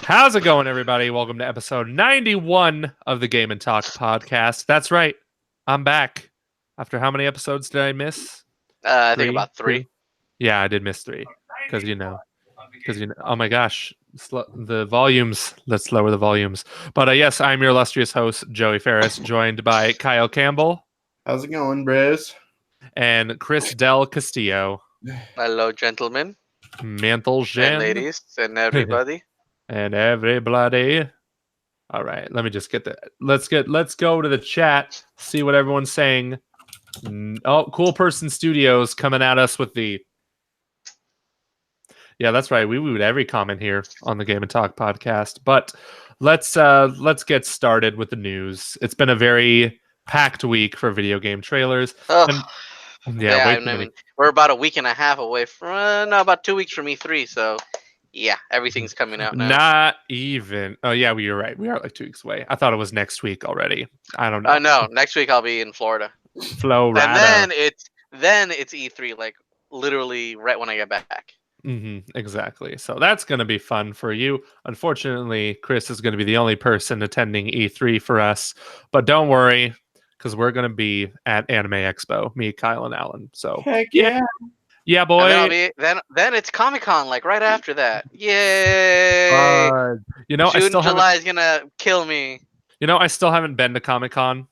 How's it going, everybody? Welcome to episode 91 of the Game and Talk podcast. That's right. I'm back. After how many episodes did I miss? I think about 3. Two? Yeah, I did miss 3. Because oh my gosh, the volumes. Let's lower the volumes. But yes, I'm your illustrious host, Joey Ferris, joined by Kyle Campbell. How's it going, Briz? And Chris Del Castillo. Hello, gentlemen. Mantle and ladies and everybody. And everybody. All right, let me just get the. Let's go to the chat. See what everyone's saying. Oh, Cool Person Studios coming at us with the. Yeah, that's right. We would every comment here on the Game and Talk podcast. But let's get started with the news. It's been a very packed week for video game trailers. I mean, we're about a week and a half away from about 2 weeks from E3. So yeah, everything's coming out now. Not even. Oh yeah, you're right. We are like 2 weeks away. I thought it was next week already. I don't know. No, next week I'll be in Florida. And then it's E3, like literally right when I get back. Exactly. So that's going to be fun for you. Unfortunately, Chris is going to be the only person attending E3 for us. But don't worry, because we're going to be at Anime Expo, me, Kyle, and Alan. So heck yeah. Yeah, boy. And then it's Comic-Con, like right after that. Yay! July is gonna kill me. I still haven't been to Comic-Con.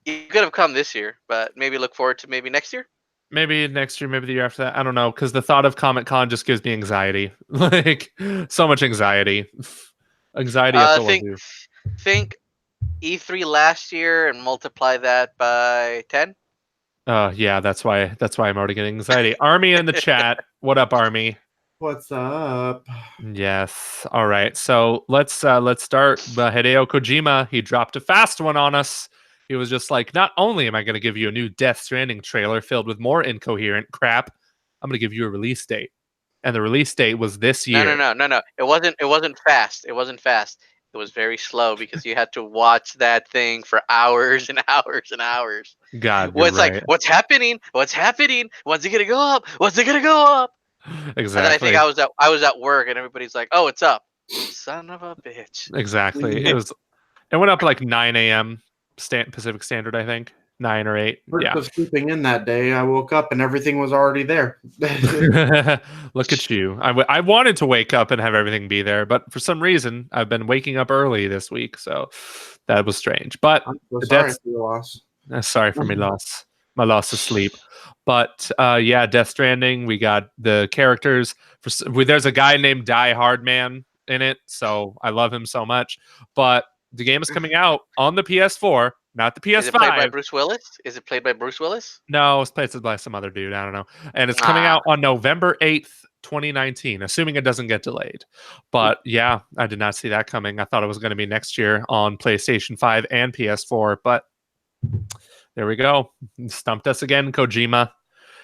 You could have come this year, but maybe look forward to maybe next year. Maybe next year, maybe the year after that. I don't know, because the thought of Comic-Con just gives me anxiety. Like so much anxiety. Think E3 last year and multiply that by 10. Yeah, that's why I'm already getting anxiety. Army in the chat. What up, Army? What's up? Yes. All right. So let's start. Hideo Kojima, he dropped a fast one on us. He was just like, not only am I going to give you a new Death Stranding trailer filled with more incoherent crap, I'm going to give you a release date. And the release date was this year. No. It wasn't fast. It wasn't fast. It was very slow because you had to watch that thing for hours and hours and hours. God, like, what's happening? What's happening? When's it gonna go up? What's it gonna go up? Exactly. And then I think I was at work and everybody's like, "Oh, it's up." Son of a bitch. Exactly. It went up like 9 a.m. Pacific Standard, I think. 9 or 8. I was sleeping in that day. I woke up and everything was already there. Look at you. I wanted to wake up and have everything be there, but for some reason, I've been waking up early this week, so that was strange. But I'm so sorry for your loss. Sorry for my loss of sleep. But yeah, Death Stranding, we got the characters. There's a guy named Die Hard Man in it, so I love him so much. But the game is coming out on the PS4. Not the PS5. Is it played by Bruce Willis? No, it's played by some other dude. I don't know. And it's coming out on November 8th, 2019, assuming it doesn't get delayed. But yeah, I did not see that coming. I thought it was going to be next year on PlayStation 5 and PS4. But there we go. Stumped us again, Kojima.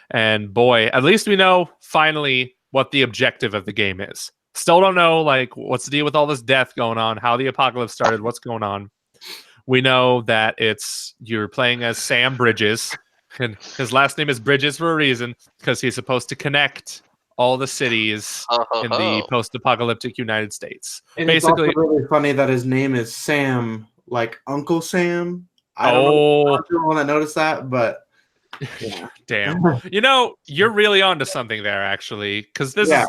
And boy, at least we know finally what the objective of the game is. Still don't know, like, what's the deal with all this death going on, how the apocalypse started, what's going on. We know that you're playing as Sam Bridges, and his last name is Bridges for a reason, because he's supposed to connect all the cities in the post-apocalyptic United States. And basically, it's also really funny that his name is Sam, like Uncle Sam. I don't know if you're the one that noticed that, but yeah. Damn. You're really onto something there, actually, because this is...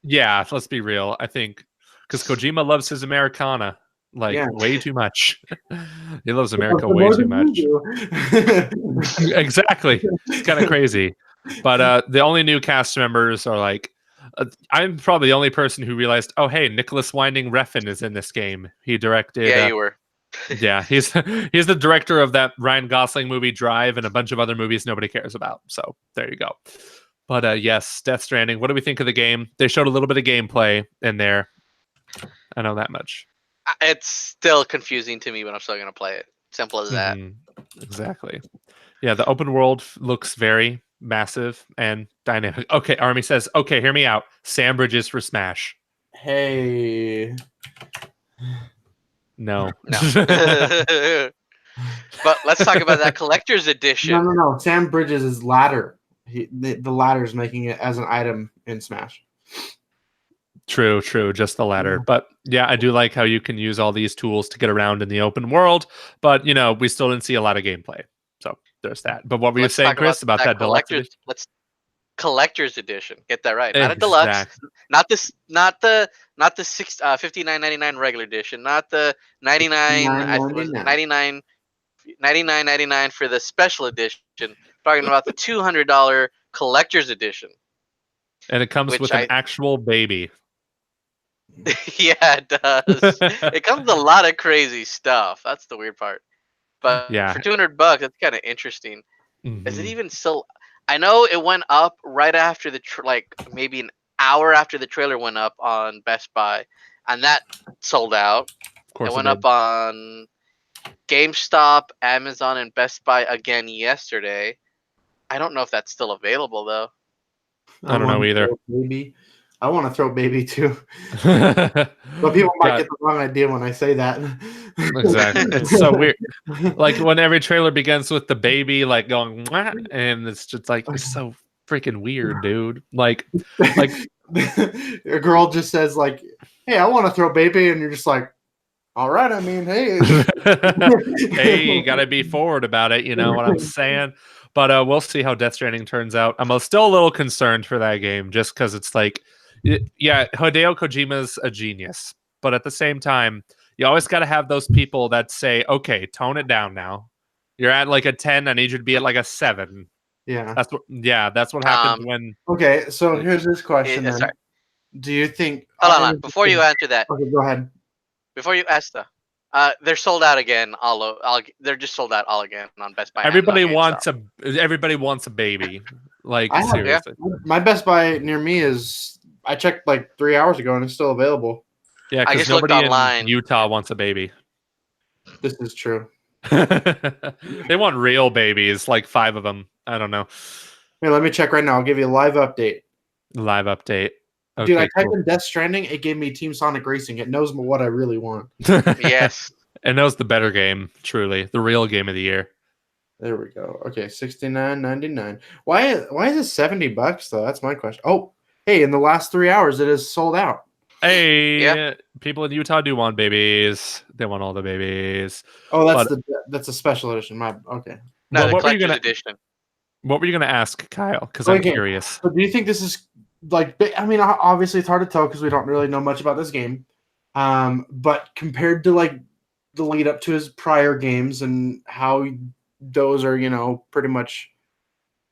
Yeah, let's be real. I think because Kojima loves his Americana way too much. He loves America way too much. Exactly. It's kind of crazy. But the only new cast members are like, I'm probably the only person who realized, oh, hey, Nicholas Winding Refn is in this game. He directed. Yeah, you were. Yeah, he's the director of that Ryan Gosling movie Drive and a bunch of other movies nobody cares about. So there you go. But yes, Death Stranding. What do we think of the game? They showed a little bit of gameplay in there. I know that much. It's still confusing to me, but I'm still going to play it. Simple as that. Exactly. Yeah, the open world looks very massive and dynamic. Okay, Army says, okay, hear me out. Sam Bridges for Smash. Hey. No. But let's talk about that collector's edition. No. Sam Bridges is ladder. The ladder's making it as an item in Smash. True, just the latter. But yeah, I do like how you can use all these tools to get around in the open world, but we still didn't see a lot of gameplay. So there's that. But what were you Let's saying, talk about Chris, about that deluxe collector's. edition? Let's collector's edition. Get that right. Not a deluxe. Exactly. Not this. Not the 59.99 regular edition. Not the 99. I think it was 9.99. 99. 99.99 for the special edition. Talking about the $200 collector's edition. And it comes Which with an actual baby. Yeah, it does. It comes with a lot of crazy stuff. That's the weird part. But Yeah. for $200, that's kind of interesting. Is it Mhm. even still? I know it went up right after the maybe an hour after the trailer went up on Best Buy, and that sold out. Of course It it went did. up on GameStop, Amazon, and Best Buy again yesterday. I don't know if that's still available though. I don't know either. Baby. I want to throw baby too. But people might God, get the wrong idea when I say that. exactly. It's so weird. Like when every trailer begins with the baby like going, "Mwah," and it's just like it's so freaking weird, dude. Like a girl just says like, "Hey, I want to throw baby," and you're just like, "All right." I mean, hey, hey, you gotta be forward about it. You know what I'm saying? But we'll see how Death Stranding turns out. I'm still a little concerned for that game, just because it's like, yeah, Hideo Kojima's a genius, but at the same time, you always got to have those people that say, "Okay, tone it down now. You're at like a 10. I need you to be at like a 7." Yeah. That's what happens when. Okay, so here's this question then. Sorry. Do you think? Hold on. Before you answer that, Okay, go ahead. before you ask they're sold out again. They're just sold out all again on Best Buy. Everybody Amazon, wants a baby. Like I have- seriously. My Best Buy near me is. I checked like 3 hours ago, and it's still available. Yeah, I because just looked nobody online. in Utah wants a baby. This is true. They want real babies, like 5 of them. I don't know. Here, let me check right now. I'll give you a live update. Live update. Okay, Dude, I typed cool. in Death Stranding. It gave me Team Sonic Racing. It knows what I really want. Yes. And that was the better game, truly. The real game of the year. There we go. Okay, $69.99. Why is it $70 though? That's my question. Oh, hey, in the last 3 hours, it is sold out. Hey, Yeah. people in Utah do want babies. They want all the babies. Oh, that's a special edition. Okay. No, the What were you collector's gonna edition. What were you gonna ask, Kyle? Because I'm curious. So do you think this is like? I mean, obviously it's hard to tell because we don't really know much about this game. But compared to like the lead up to his prior games and how those are, pretty much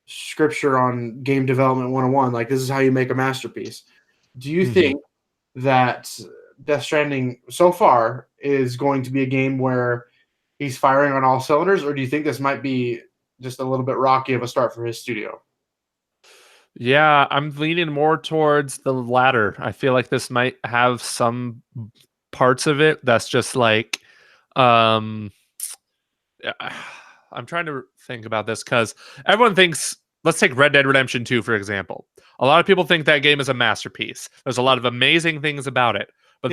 scripture on game development 101. Like this is how you make a masterpiece. Do you think that Death Stranding so far is going to be a game where he's firing on all cylinders, or do you think this might be just a little bit rocky of a start for his studio? Yeah, I'm leaning more towards the latter. I feel like this might have some parts of it that's just like, I'm trying to think about this because everyone thinks, let's take Red Dead Redemption 2, for example. A lot of people think that game is a masterpiece. There's a lot of amazing things about it, but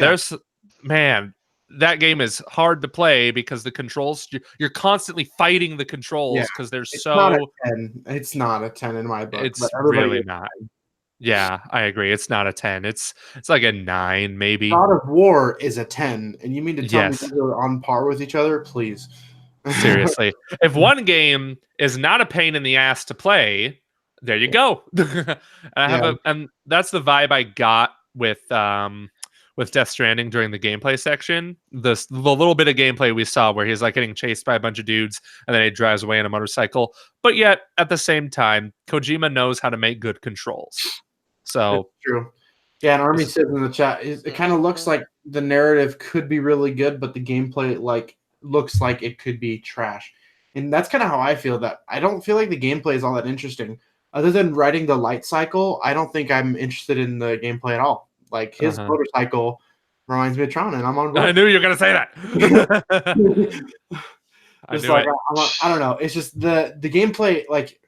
that game is hard to play because the controls, you're constantly fighting the controls because they're Not a 10. It's not a 10 in my book. It's really not. Yeah, I agree. It's not a 10. It's like a 9, maybe. God of War is a 10, and you mean to tell me Yes. they're on par with each other? Please. Seriously. If one game is not a pain in the ass to play, there you go. And that's the vibe I got with Death Stranding during the gameplay section. The little bit of gameplay we saw where he's like getting chased by a bunch of dudes and then he drives away in a motorcycle. But yet, at the same time, Kojima knows how to make good controls. So That's true. Yeah, and Army says in the chat, it kind of looks like the narrative could be really good, but the gameplay looks like it could be trash. And that's kind of how I feel. That I don't feel like the gameplay is all that interesting. Other than riding the light cycle, I don't think I'm interested in the gameplay at all. Like his motorcycle reminds me of Tron, and I'm on board. I knew you were gonna say that. I don't know. It's just the gameplay. Like,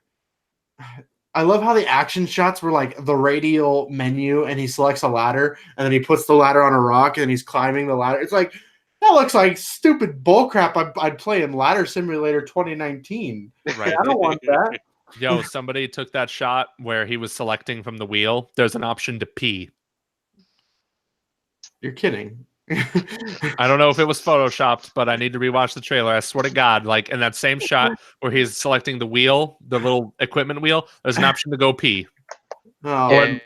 I love how the action shots were like the radial menu, and he selects a ladder, and then he puts the ladder on a rock, and he's climbing the ladder. It's like that looks like stupid bullcrap I'd play in Ladder Simulator 2019. Right. I don't want that. Yo, somebody took that shot where he was selecting from the wheel. There's an option to pee. You're kidding. I don't know if it was photoshopped, but I need to rewatch the trailer. I swear to God, like in that same shot where he's selecting the wheel, the little equipment wheel, there's an option to go pee, or Oh,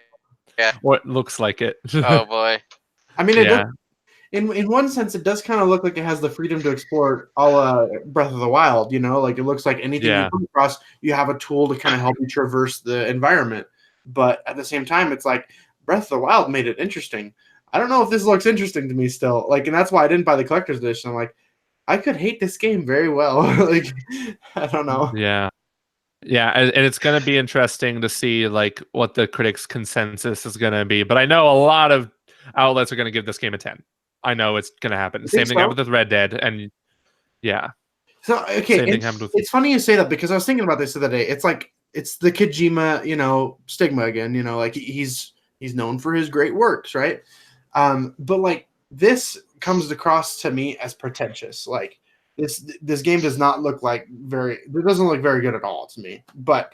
Yeah. or it looks like it. Oh boy. I mean, it does. Yeah, In one sense, it does kind of look like it has the freedom to explore all Breath of the Wild. You know, like it looks like anything you yeah. come across, you have a tool to kind of help you traverse the environment. But at the same time, it's like Breath of the Wild made it interesting. I don't know if this looks interesting to me still. Like, and that's why I didn't buy the collector's edition. I'm like, I could hate this game very well. Like, I don't know. Yeah. Yeah, and it's going to be interesting to see like what the critics' consensus is going to be. But I know a lot of outlets are going to give this game a 10. I know it's going to happen. You Same think thing so? happened with Red Dead, and yeah, So okay, same thing happened with. it's funny you say that because I was thinking about this the other day. It's like it's the Kojima, stigma again. Like he's known for his great works, right? But like this comes across to me as pretentious. Like this game does not look like it doesn't look very good at all to me. But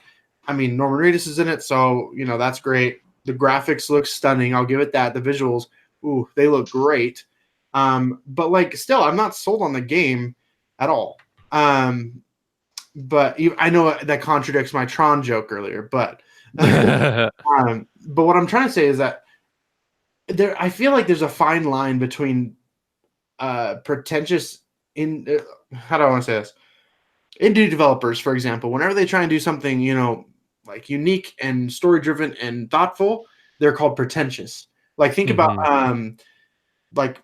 I mean, Norman Reedus is in it, so that's great. The graphics look stunning. I'll give it that. The visuals, ooh, they look great. But like still, I'm not sold on the game at all. But I know that contradicts my Tron joke earlier, but but what I'm trying to say is that I feel like there's a fine line between pretentious how do I want to say this? Indie developers, for example, whenever they try and do something, like unique and story driven and thoughtful, they're called pretentious. Like think about like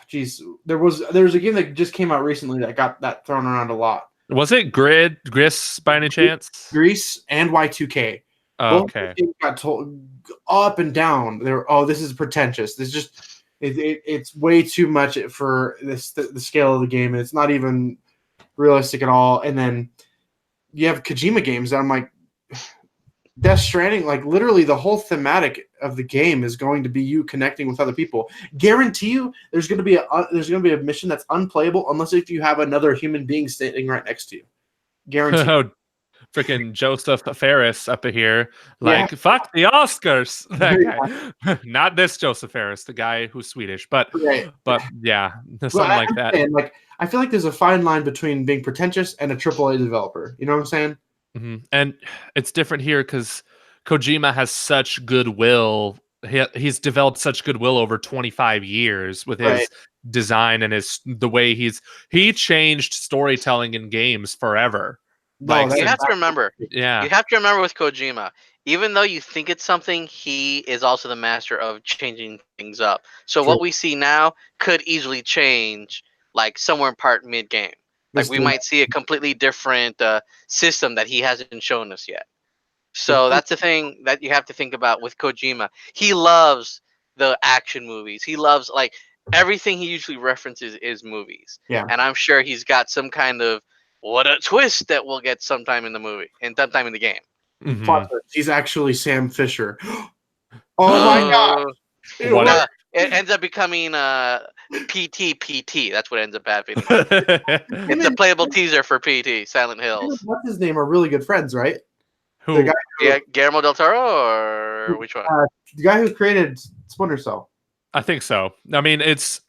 geez, there was a game that just came out recently that got that thrown around a lot. Was it Gris by any chance? Greece and Y2K. Both Okay. things got told up and down. This is pretentious. This just it's way too much for the scale of the game. It's not even realistic at all. And then you have Kojima games that I'm like, Death Stranding, like literally the whole thematic of the game is going to be you connecting with other people. Guarantee you, there's going to be a mission that's unplayable unless if you have another human being standing right next to you. Guarantee. Oh, freaking Joseph Ferris up here, like Yeah. fuck the Oscars. That guy, not this Joseph Ferris, the guy who's Swedish, but Right. yeah, something like that. Like I feel like there's a fine line between being pretentious and a AAA developer. You know what I'm saying? Mm-hmm. And it's different here because Kojima has such goodwill. He's developed such goodwill over 25 years with his design and the way he changed storytelling in games forever. No, you have to remember. Yeah. You have to remember with Kojima, even though you think it's something, he is also the master of changing things up. So True. what we see now could easily change like somewhere in part mid game. Like we might see a completely different system that he hasn't shown us yet. So that's the thing that you have to think about with Kojima. He loves the action movies. He loves like everything he usually references is movies. Yeah. And I'm sure he's got some kind of what a twist that we'll get sometime in the movie and sometime in the game. Mm-hmm. He's actually Sam Fisher. Oh my god! It ends up becoming PT. That's what ends up happening. It's a playable teaser for PT, Silent Hills. What's his name? Are really good friends, right? Who? The guy Guillermo del Toro, or which one? The guy who created Splinter Cell. I think so. I mean, it's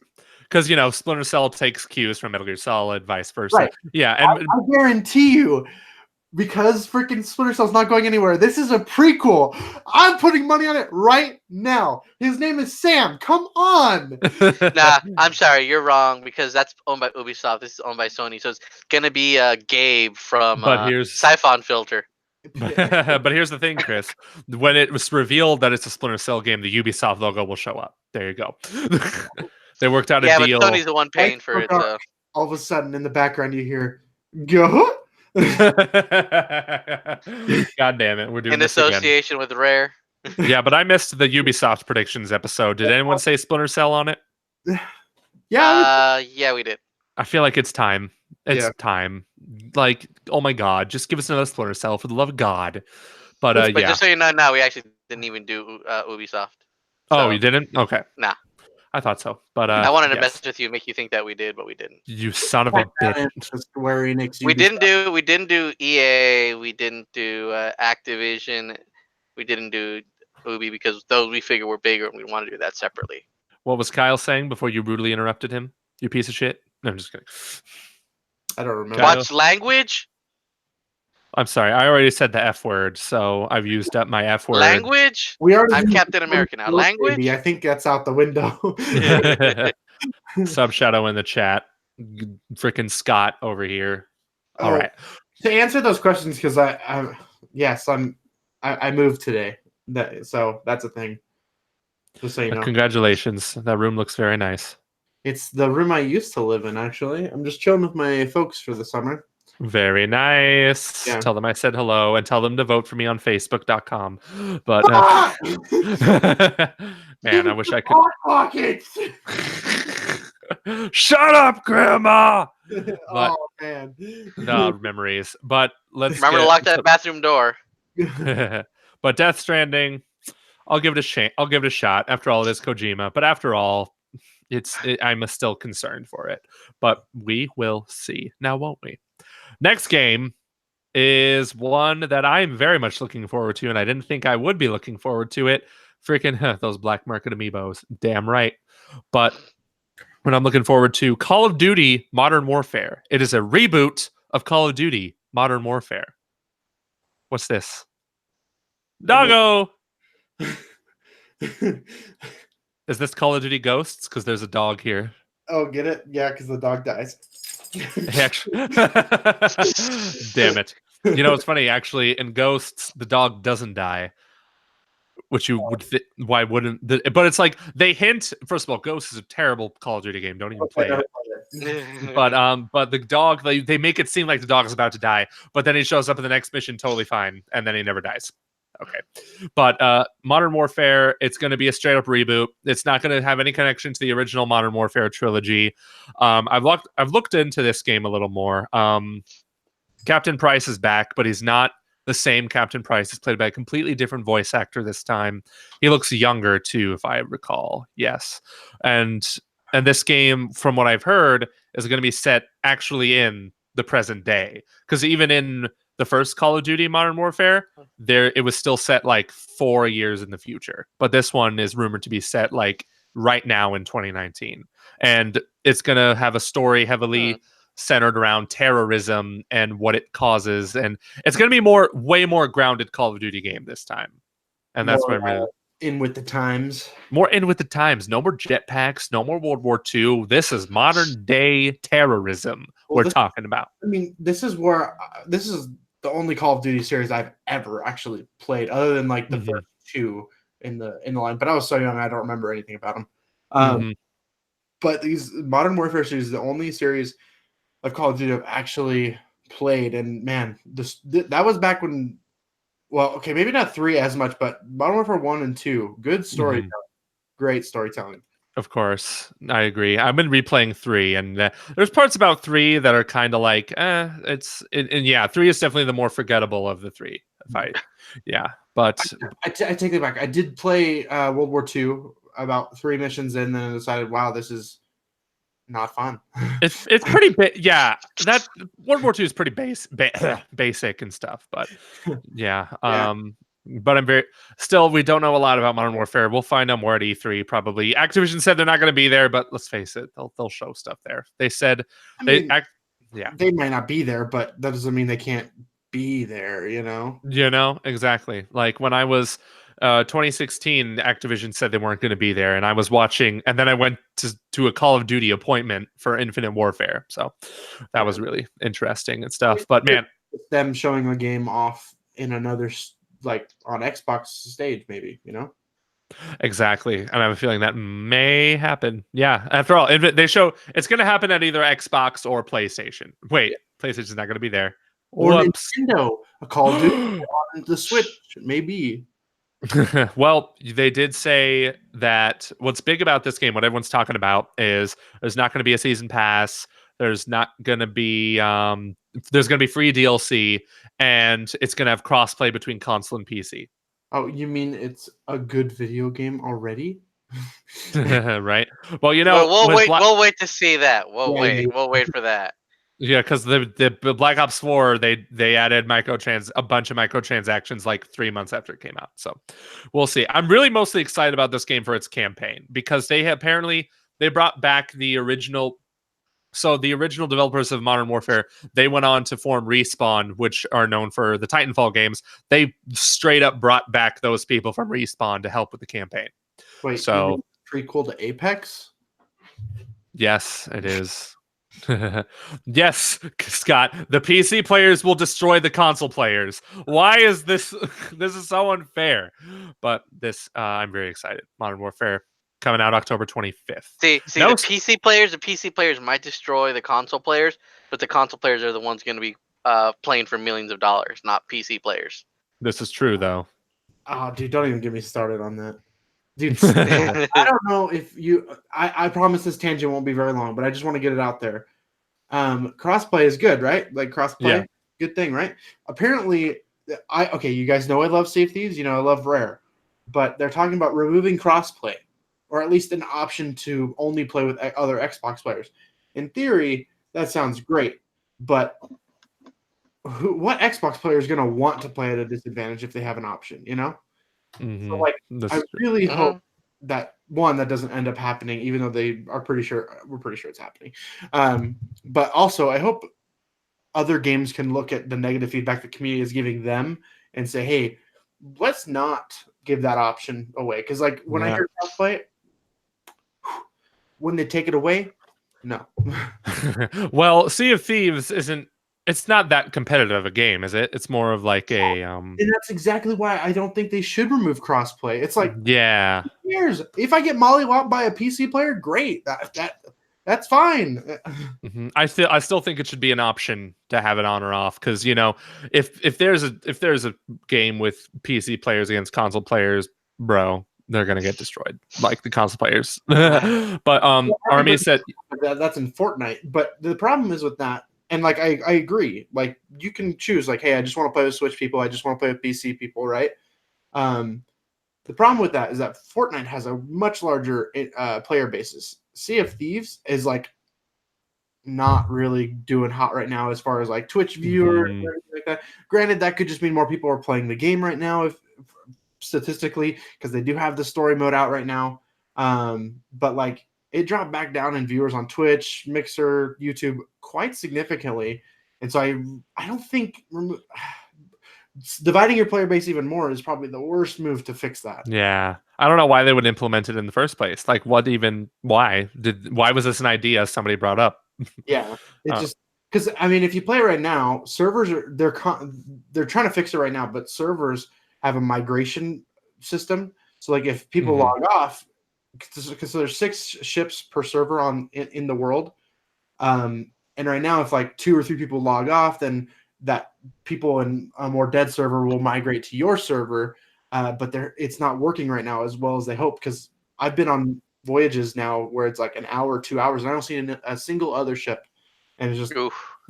because Splinter Cell takes cues from Metal Gear Solid, vice versa. Right. Yeah, and I guarantee you, because freaking Splinter Cell's not going anywhere, this is a prequel. I'm putting money on it right now. His name is Sam. Come on. Nah, I'm sorry, you're wrong because that's owned by Ubisoft. This is owned by Sony, so it's gonna be Gabe from Siphon Filter. But here's the thing, Chris. When it was revealed that it's a Splinter Cell game, the Ubisoft logo will show up. There you go. They worked out a deal. Yeah, but Sony's the one paying for it. So. All of a sudden, in the background, you hear, "Go." God damn it, we're doing in this association again. with Rare. Yeah, but I missed the Ubisoft predictions episode. Did anyone say Splinter Cell on it? Yeah. Yeah, we did. I feel like it's time. It's time. Like, oh my god, just give us another Splinter Cell for the love of God. But just so you know, now we actually didn't even do Ubisoft. So, you didn't? Okay. Nah. I thought so, but I wanted to mess with you, make you think that we did, but we didn't. You son of a bitch! We didn't do EA. We didn't do Activision. We didn't do Ubi because those we figure were bigger, and we want to do that separately. What was Kyle saying before you rudely interrupted him? You piece of shit. No, I'm just kidding. I don't remember. Kyle? Watch language. I'm sorry. I already said the F word, so I've used up my F word. Language. We already I'm did Captain America now. Language. Baby. I think that's out the window. Sub Shadow in the chat. Freaking Scott over here. All right. To answer those questions, because I moved today. So that's a thing. Just so you know. Congratulations. That room looks very nice. It's the room I used to live in, actually. I'm just chilling with my folks for the summer. Very nice. Yeah. Tell them I said hello and tell them to vote for me on Facebook.com. But man, I wish I could. Pockets. Shut up, Grandma. But, oh man. No memories. But let's Remember to lock that bathroom door. But Death Stranding, I'll give it a shot. After all, it is Kojima. But after all, I'm still concerned for it. But we will see. Now, won't we? Next game is one that I'm very much looking forward to, and I didn't think I would be looking forward to it. Freaking those black market amiibos. Damn right. But when I'm looking forward to Call of Duty Modern Warfare. It is a reboot of Call of Duty Modern Warfare. What's this? Doggo! Is this Call of Duty Ghosts? Because there's a dog here. Oh, get it? Yeah, because the dog dies. Actually, damn it. You know, it's funny, actually, in Ghosts, the dog doesn't die. Which you would why wouldn't but it's like they hint. First of all, Ghosts is a terrible Call of Duty game. Don't even play it. But the dog, they make it seem like the dog is about to die, but then he shows up in the next mission totally fine, and then he never dies. Okay. But Modern Warfare, it's going to be a straight up reboot. It's not going to have any connection to the original Modern Warfare trilogy. I've looked into this game a little more. Captain Price is back, but he's not the same Captain Price. Is played by a completely different voice actor this time. He looks younger too, if I recall. Yes. And this game, from what I've heard, is going to be set actually in the present day. Because even in the first Call of Duty Modern Warfare, it was still set like 4 years in the future. But this one is rumored to be set like right now in 2019. And it's going to have a story heavily centered around terrorism and what it causes. And it's going to be way more grounded Call of Duty game this time. And that's what I'm really... in with the times. More in with the times. No more jetpacks. No more World War II. This is modern day terrorism we're talking about. I mean, this is the only Call of Duty series I've ever actually played, other than like the first two in the line. But I was so young, I don't remember anything about them. But these Modern Warfare series is the only series of Call of Duty I've actually played. And man, that was back when. Well, okay, maybe not 3 as much, but Modern Warfare 1 and 2, good storytelling, great storytelling. Of course, I agree. I've been replaying 3, and there's parts about 3 that are kind of like, and yeah, 3 is definitely the more forgettable of the 3. But I take it back. I did play World War II about 3 missions in, and then I decided, wow, this is not fun. It's pretty yeah. That World War II is pretty basic and stuff, but yeah. But I'm we don't know a lot about Modern Warfare. We'll find out more at E3 probably. Activision said they're not going to be there, but let's face it, they'll show stuff there. They said they might not be there, but that doesn't mean they can't be there, you know? Exactly. Like when I was 2016, Activision said they weren't going to be there, and I was watching, and then I went to a Call of Duty appointment for Infinite Warfare, so that was really interesting and stuff. But man, them showing a game off in another, like on Xbox stage, maybe, Exactly, and I have a feeling that may happen. Yeah, after all, they show it's going to happen at either Xbox or PlayStation. Wait, PlayStation's not going to be there. Or Nintendo, a Call of Duty on the Switch, maybe. Well, they did say that what's big about this game, what everyone's talking about, is there's not going to be a season pass. There's not going to be there's going to be free DLC, and it's going to have crossplay between console and PC. Oh, you mean it's a good video game already? Right. Well, we'll wait to see that. We'll wait for that. Yeah, because the Black Ops 4 they added a bunch of microtransactions like 3 months after it came out. So we'll see. I'm really mostly excited about this game for its campaign because they brought back the original. So the original developers of Modern Warfare, they went on to form Respawn, which are known for the Titanfall games. They straight up brought back those people from Respawn to help with the campaign. Wait, So you mean prequel to Apex? yes, it is. Yes, Scott, the PC players will destroy the console players. Why is this this is so unfair? But this I'm very excited. Modern Warfare coming out October 25th. See, No, the PC players might destroy the console players, but the console players are the ones going to be playing for millions of dollars, not PC players. this is true though. Oh, dude, don't even get me started on that. Dude, I don't know if you. I promise this tangent won't be very long, but I just want to get it out there. Crossplay is good, right? Like crossplay, good thing, right? Apparently, okay. You guys know I love Sea of Thieves. You know I love Rare, but they're talking about removing crossplay, or at least an option to only play with other Xbox players. In theory, that sounds great, but what Xbox player is going to want to play at a disadvantage if they have an option? You know. Mm-hmm. So, like, I really hope that that doesn't end up happening, even though we're pretty sure it's happening. But also, I hope other games can look at the negative feedback the community is giving them and say, "Hey, let's not give that option away." Because, like, when I hear crossplay, when they take it away, no. Well, Sea of Thieves it's not that competitive a game, is it? It's more of like and that's exactly why I don't think they should remove crossplay. It's like, yeah. If I get mollywopped by a PC player, great. That's fine. Mm-hmm. I still think it should be an option to have it on or off because if there's a game with PC players against console players, bro, they're gonna get destroyed like the console players. But Army said that's in Fortnite. But the problem is with that. And like I agree. Like you can choose, like, hey, I just want to play with Switch people. I just want to play with PC people, right? The problem with that is that Fortnite has a much larger player basis. Sea of Thieves is like not really doing hot right now as far as like Twitch viewers and everything like that. Granted, that could just mean more people are playing the game right now, if statistically, because they do have the story mode out right now. But like it dropped back down in viewers on Twitch, Mixer, YouTube quite significantly. And so I don't think dividing your player base even more is probably the worst move to fix that. Yeah. I don't know why they would implement it in the first place. Like why was this an idea somebody brought up? Yeah. It's just because I mean, if you play right now, servers they're trying to fix it right now, but servers have a migration system. So like if people log off, because there's 6 ships per server in the world, and right now if like 2 or 3 people log off, then that people in a more dead server will migrate to your server, but it's not working right now as well as they hope. Because I've been on voyages now where it's like an hour, 2 hours, and I don't see a single other ship, and it's just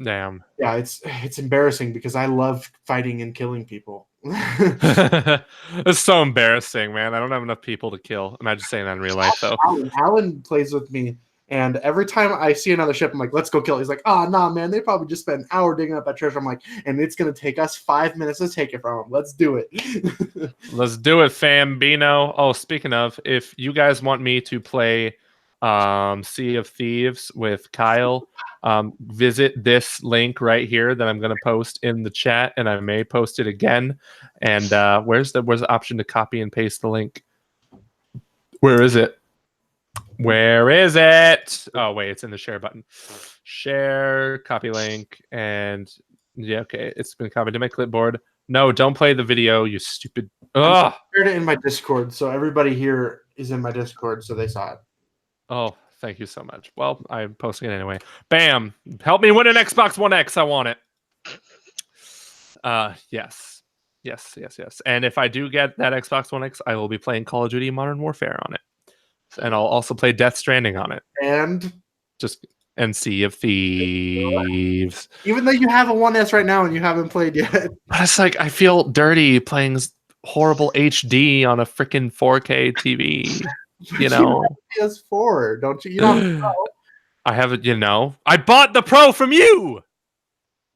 damn. Yeah, it's embarrassing because I love fighting and killing people. It's so embarrassing, man. I don't have enough people to kill. Imagine saying that in real life, though. Alan plays with me, and every time I see another ship, I'm like, let's go kill it. He's like, oh, nah, man, they probably just spent an hour digging up that treasure. I'm like, and it's going to take us 5 minutes to take it from them. Let's do it. Let's do it, Fambino. Oh, speaking of, if you guys want me to play Sea of Thieves with Kyle, visit this link right here that I'm going to post in the chat, and I may post it again. And where's the option to copy and paste the link? Where is it? Where is it? Oh, wait, it's in the share button. Share, copy link, and yeah, okay, it's been copied to my clipboard. No, don't play the video, you stupid. Ugh. I shared it in my Discord, so everybody here is in my Discord, so they saw it. Oh, thank you so much. Well, I'm posting it anyway. Bam! Help me win an Xbox One X. I want it. Yes. And if I do get that Xbox One X, I will be playing Call of Duty Modern Warfare on it. And I'll also play Death Stranding on it. And Sea of Thieves. Even though you have a 1S right now and you haven't played yet. But it's like, I feel dirty playing horrible HD on a freaking 4K TV. You know, PS4, don't you? You don't know. I haven't. I bought the Pro from you.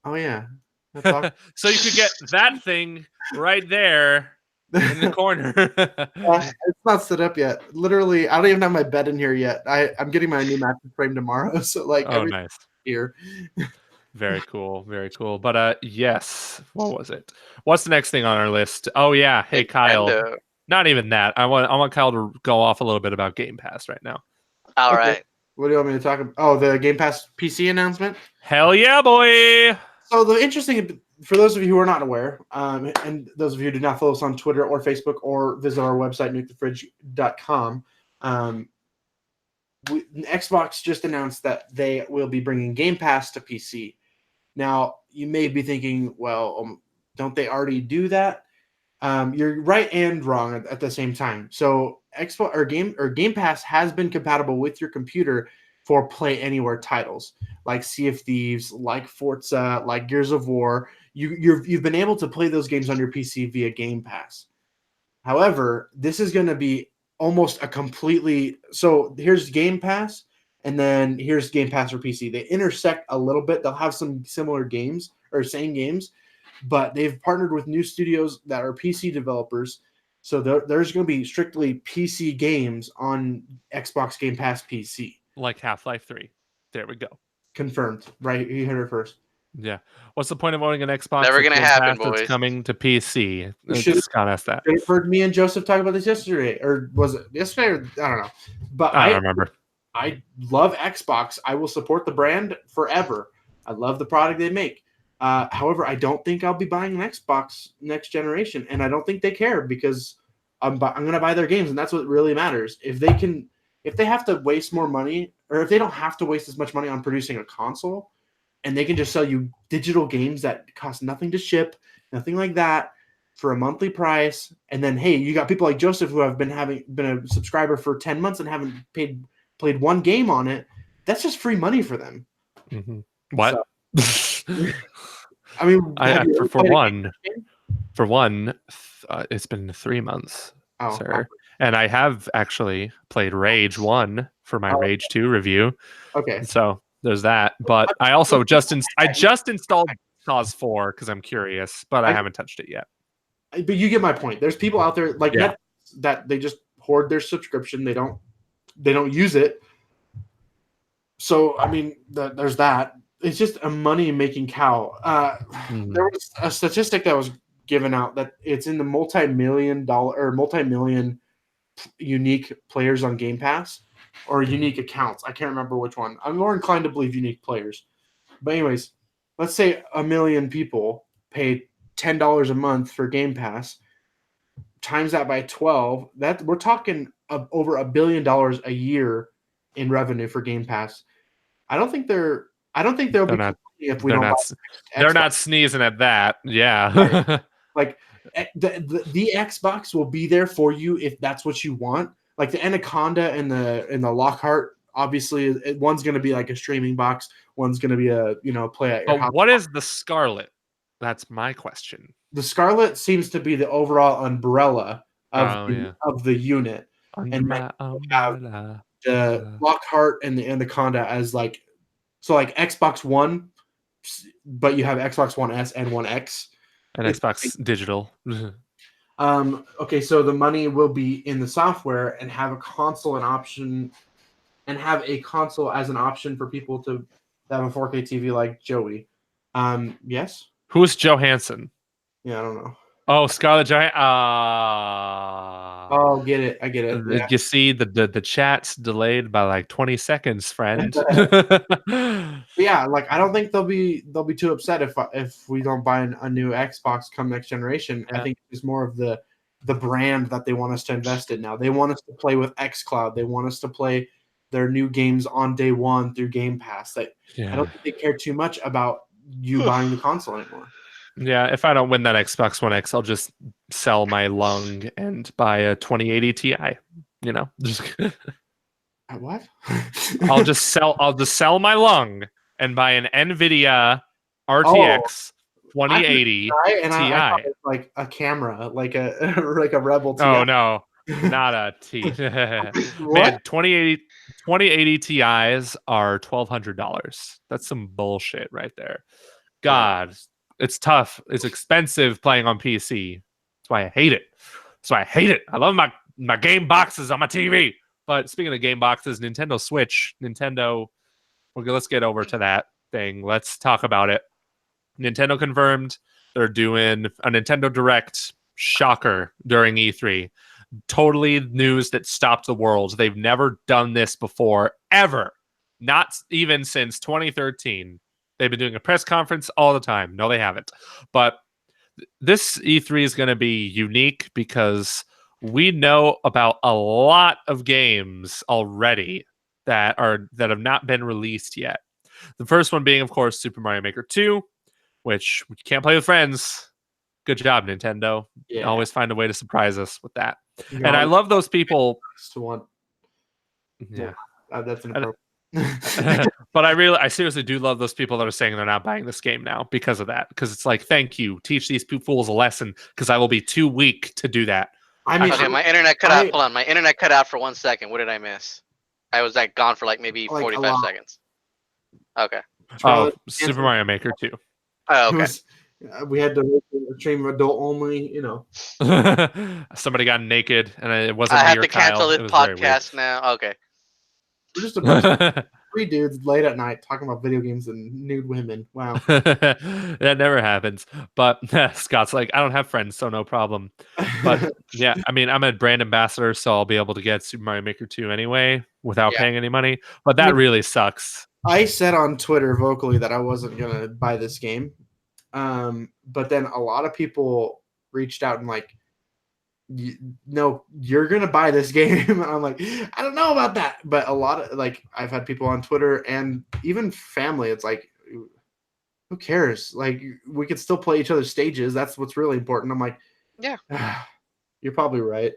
Oh yeah. That's awesome. So you could get that thing right there in the corner. It's not set up yet. Literally, I don't even have my bed in here yet. I'm getting my new mattress frame tomorrow, so like Oh, nice. here. Very cool. Very cool. But yes. What was it? What's the next thing on our list? Oh yeah. Hey Kyle. Nintendo. Not even that. I want Kyle to go off a little bit about Game Pass right now. All Okay. right. What do you want me to talk about? Oh, the Game Pass PC announcement. Hell yeah, boy! So the interesting, for those of you who are not aware, and those of you who do not follow us on Twitter or Facebook or visit our website, nukethefridge.com, Xbox just announced that they will be bringing Game Pass to PC. Now, you may be thinking, well, don't they already do that? You're right and wrong at the same time. So Xbox or Game Pass has been compatible with your computer for Play Anywhere titles like Sea of Thieves, like Forza, like Gears of War. You've been able to play those games on your PC via Game Pass. However, this is going to be almost a completely so here's Game Pass and then here's Game Pass for PC. They intersect a little bit. They'll have some similar games or same games, but they've partnered with new studios that are PC developers. So there's going to be strictly PC games on Xbox Game Pass PC. Like Half-Life 3. There we go. Confirmed. Right? You heard it first. Yeah. What's the point of owning an Xbox? Never gonna Game happen, Pass that's boys. coming to PC. should- Just can't ask that. I've heard me and Joseph talk about this yesterday. Or was it yesterday? Or, I don't know. But I don't remember. I love Xbox. I will support the brand forever. I love the product they make. However, I don't think I'll be buying an Xbox next generation, and I don't think they care because I'm going to buy their games, and that's what really matters. If they have to waste more money, or if they don't have to waste as much money on producing a console, and they can just sell you digital games that cost nothing to ship, nothing like that, for a monthly price, and then hey, you got people like Joseph who have been a subscriber for 10 months and haven't played one game on it. That's just free money for them. Mm-hmm. What? So, I mean, for one, it's been 3 months, sir. And I have actually played Rage 1 for my Rage 2 review. Okay. So there's that. But I also just installed Cause 4 because I'm curious, but I haven't touched it yet. But you get my point. There's people out there like Netflix that they just hoard their subscription. They don't use it. So I mean, there's that. It's just a money-making cow. There was a statistic that was given out that it's in the multi-million unique players on Game Pass or unique accounts. I can't remember which one. I'm more inclined to believe unique players. But anyways, let's say 1 million people pay $10 a month for Game Pass. Times that by 12, that we're talking over $1 billion a year in revenue for Game Pass. I don't think they'll be not, if we don't. They're not sneezing at that. Yeah. Like the Xbox will be there for you if that's what you want. Like the Anaconda and the Lockhart, obviously, one's going to be like a streaming box. One's going to be a play at your house. What is the Scarlet? That's my question. The Scarlet seems to be the overall umbrella of the unit, and have the Lockhart and the Anaconda as like Xbox One, but you have Xbox One S and One X. And Xbox Digital. Okay, so the money will be in the software and have a console as an option for people to have a 4K TV like Joey. Yes? Who's Johansson? Yeah, I don't know. Oh, Scarlett Johansson. Oh, get it. I get it. Yeah. You see the chat's delayed by like 20 seconds, friend. Yeah, like I don't think they'll be too upset if we don't buy a new Xbox come next generation. Yeah. I think it's more of the brand that they want us to invest in now. They want us to play with xCloud. They want us to play their new games on day one through Game Pass. I don't think they care too much about you buying the console anymore. Yeah, if I don't win that Xbox One X, I'll just sell my lung and buy a 2080 Ti. Just what? I'll just sell my lung and buy an Nvidia RTX 2080 Ti. I thought it was like a camera, like a Rebel Ti. Oh no, not a T. Man, 2080 2080 Ti's are $1,200. That's some bullshit right there. God, it's tough. It's expensive playing on PC. That's why I hate it. I love my game boxes on my TV. But speaking of game boxes, Nintendo Switch, let's get over to that thing. Let's talk about it. Nintendo confirmed they're doing a Nintendo Direct, shocker, during E3. Totally news that stopped the world. They've never done this before, ever. Not even since 2013. They've been doing a press conference all the time. No, they haven't. But this E3 is going to be unique because we know about a lot of games already that have not been released yet. The first one being, of course, Super Mario Maker 2, which you can't play with friends. Good job, Nintendo. Yeah. Always find a way to surprise us with that. No, And I love those people. Yeah, that's inappropriate. But I seriously do love those people that are saying they're not buying this game now because of that. Because it's like, thank you. Teach these fools a lesson because I will be too weak to do that. Okay, my internet cut out. Hold on, my internet cut out for 1 second. What did I miss? I was gone for maybe 45 seconds. Okay. Super Mario Maker 2. Oh, okay. We had to stream adult only, Somebody got naked, and it wasn't. I me have or to cancel Kyle. this podcast now. Okay. We're just a bunch of three dudes late at night talking about video games and nude women. Wow. That never happens. But Scott's like, I don't have friends, so no problem. But yeah, I mean, I'm a brand ambassador, so I'll be able to get Super Mario Maker 2 anyway without paying any money. But that really sucks. I said on Twitter vocally that I wasn't going to buy this game. But then a lot of people reached out and no, you're going to buy this game. And I'm like, I don't know about that. But a lot of I've had people on Twitter and even family. It's like, who cares? We could still play each other's stages. That's what's really important. I'm like, yeah, you're probably right.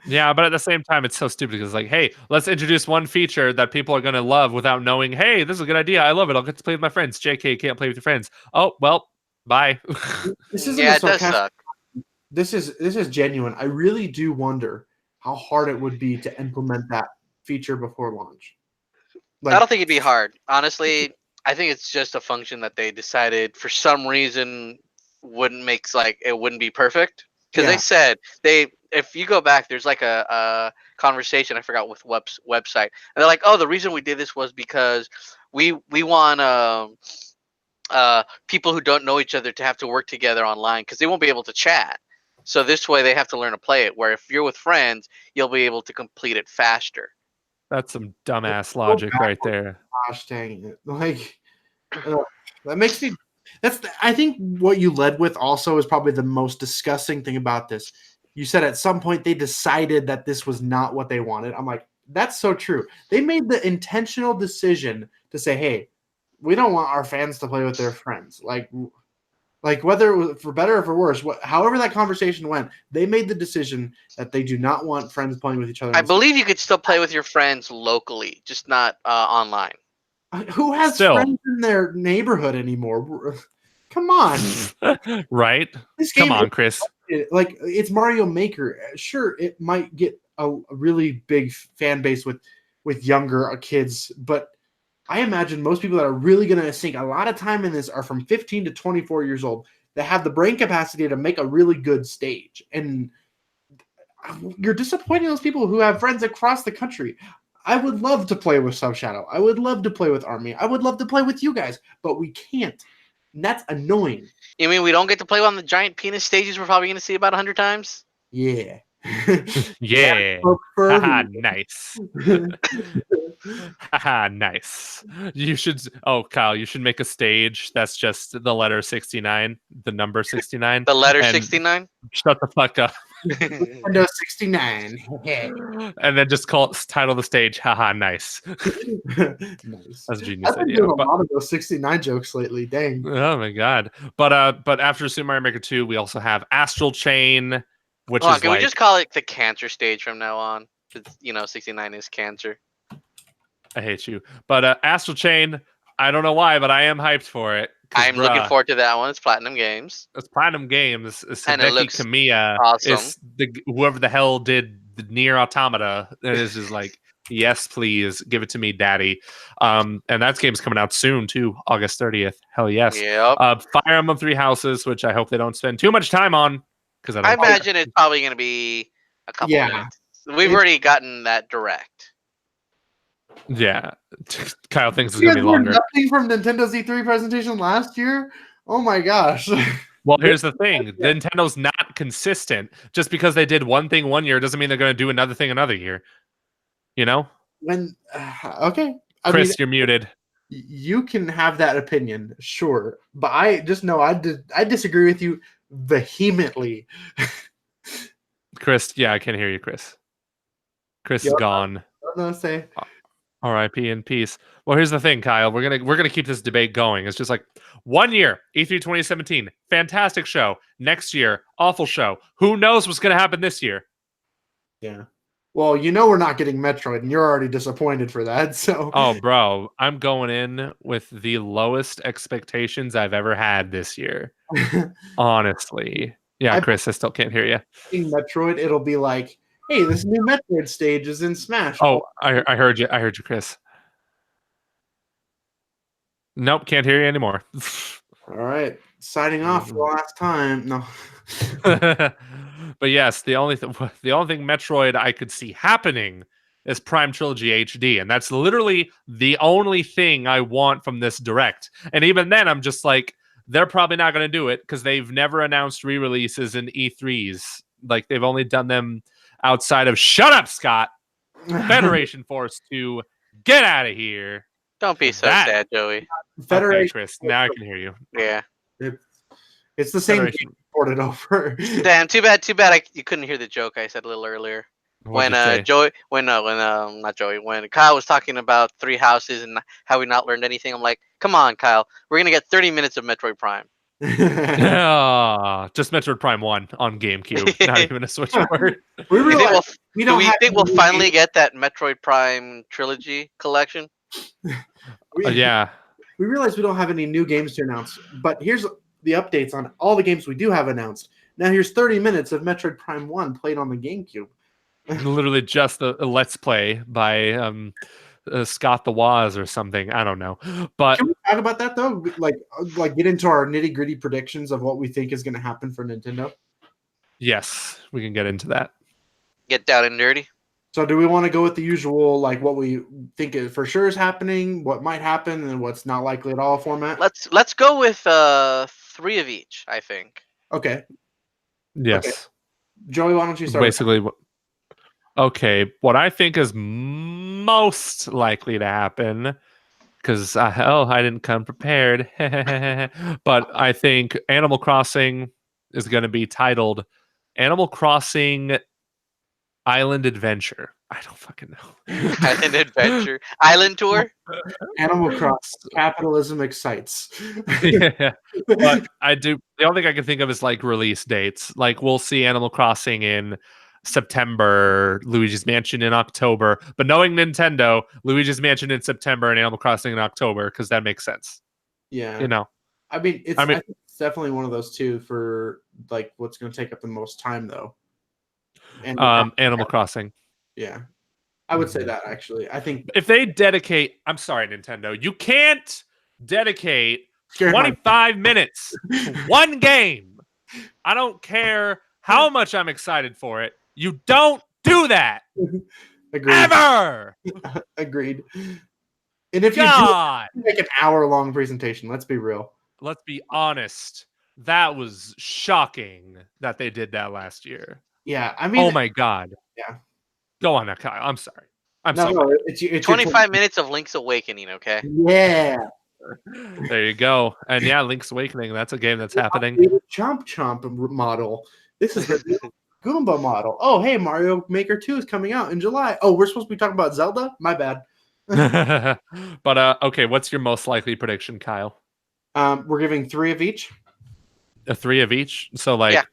Yeah, but at the same time, it's so stupid because hey, let's introduce one feature that people are going to love without knowing, hey, this is a good idea. I love it. I'll get to play with my friends. JK, can't play with your friends. Oh, well, bye. This isn't it does suck. This is genuine. I really do wonder how hard it would be to implement that feature before launch. I don't think it'd be hard. Honestly, I think it's just a function that they decided for some reason wouldn't it wouldn't be perfect. Because they said if you go back, there's a conversation I forgot with website, and they're like, oh, the reason we did this was because we want people who don't know each other to have to work together online because they won't be able to chat. So this way they have to learn to play it. Where if you're with friends, you'll be able to complete it faster. That's some dumbass logic right there. Gosh dang it! That makes me. I think what you led with also is probably the most disgusting thing about this. You said at some point they decided that this was not what they wanted. I'm like, that's so true. They made the intentional decision to say, hey, we don't want our fans to play with their friends. Whether it was for better or for worse, however that conversation went, they made the decision that they do not want friends playing with each other. I believe you could still play with your friends locally, just not online. Who has friends in their neighborhood anymore? Come on. Right? Come on, Chris. It's Mario Maker. Sure, it might get a really big fan base with younger kids, but I imagine most people that are really going to sink a lot of time in this are from 15 to 24 years old that have the brain capacity to make a really good stage. And you're disappointing those people who have friends across the country. I would love to play with Subshadow. I would love to play with Army. I would love to play with you guys, but we can't. And that's annoying. You mean we don't get to play on the giant penis stages we're probably going to see about 100 times? Yeah. Yeah. Haha, nice. Haha, nice. You should. Oh, Kyle, you should make a stage that's just the letter 69, the number 69. The letter 69? Shut the fuck up. Windows 69. And then just title the stage, haha, nice. Nice. That's a genius I've been idea. doing a lot of those 69 jokes lately. Dang. Oh my god. But after Super Mario Maker 2, we also have Astral Chain, which is can we just call it the cancer stage from now on? 69 is cancer. I hate you. But Astral Chain, I don't know why, but I am hyped for it. I'm looking forward to that one. It's Platinum Games. It's Platinum Games. It's and it looks Kamiya. awesome. It's whoever the hell did the Nier Automata. It is just Yes, please give it to me, daddy. And that game's coming out soon too, August 30th. Hell yes. Yep. Fire Emblem Three Houses, which I hope they don't spend too much time on because I I don't care. imagine it's probably going to be a couple Yeah. months. We've already gotten that direct. Yeah, Kyle thinks it's You gonna guys be learned longer. nothing from Nintendo's E3 presentation last year. Oh my gosh. Well, here's the thing: Nintendo's not consistent. Just because they did one thing one year doesn't mean they're going to do another thing another year. You know? When okay, I Chris, mean, you're muted. you can have that opinion, sure, but I just know I disagree with you vehemently. Chris, yeah, I can't hear you, Chris. Chris is Yep. gone. I don't know, say. R.I.P. in peace. Well, here's the thing, Kyle. We're gonna keep this debate going. It's just like 1 year, E3 2017, fantastic show. Next year, awful show. Who knows what's gonna happen this year? Yeah. Well, you know we're not getting Metroid, and you're already disappointed for that. So. Oh, bro, I'm going in with the lowest expectations I've ever had this year. Honestly, yeah, Chris, I still can't hear you. Metroid, it'll be like, hey, this new Metroid stage is in Smash. Oh, I heard you. I heard you, Chris. Nope, can't hear you anymore. All right, signing off for the last time. No. But yes, the only thing Metroid I could see happening is Prime Trilogy HD, and that's literally the only thing I want from this direct. And even then, I'm just like, they're probably not going to do it because they've never announced re-releases in E3s. Like they've only done them outside of Shut Up, Scott. Federation Force 2, get out of here. Don't be so sad, Joey. Federation. Okay, Chris, now I can hear you. Yeah. It's the same Federation. game ported over. Damn, too bad you couldn't hear the joke I said a little earlier. When Kyle was talking about Three Houses and how we not learned anything, I'm like, come on, Kyle, we're gonna get 30 minutes of Metroid Prime. Yeah, just Metroid Prime 1 on GameCube, not even a Switch port. Do we think we'll finally get that Metroid Prime trilogy collection? Yeah. We realize we don't have any new games to announce, but here's the updates on all the games we do have announced. Now here's 30 minutes of Metroid Prime 1 played on the GameCube. Literally just a Let's Play by Scott the Waz or something. I don't know. But can we talk about that though? Like get into our nitty-gritty predictions of what we think is going to happen for Nintendo? Yes, we can get into that. Get down and dirty. So do we want to go with the usual, like what we think for sure is happening, what might happen, and what's not likely at all format? Let's go with 3 of each, I think. Okay. Yes. Okay. Joey, why don't you start? Basically, okay, what I think is most likely to happen, because I didn't come prepared, but I think Animal Crossing is going to be titled Animal Crossing Island Adventure. I don't fucking know. Island Adventure. Island Tour? Animal Crossing. Capitalism excites. Yeah. But the only thing I can think of is like release dates. Like we'll see Animal Crossing in September, Luigi's Mansion in October. But knowing Nintendo, Luigi's Mansion in September and Animal Crossing in October, because that makes sense. Yeah. You know. I think it's definitely one of those two for like what's going to take up the most time though. And Animal Crossing. Yeah. I would say that actually. I think if they dedicate, I'm sorry, Nintendo, you can't dedicate 25 minutes to one game. I don't care how much I'm excited for it. You don't do that. Agreed. Ever. Agreed. And if you make an hour-long presentation, let's be real. Let's be honest. That was shocking that they did that last year. Yeah, I mean, oh my god. Yeah. Go on now, Kyle. I'm sorry. No, it's 25 minutes of Link's Awakening, okay? Yeah. There you go. And yeah, Link's Awakening, that's a game that's happening. Chomp model. This is the Goomba model. Oh, hey, Mario Maker 2 is coming out in July. Oh, we're supposed to be talking about Zelda? My bad. But okay, what's your most likely prediction, Kyle? We're giving 3 of each. 3 of each? So like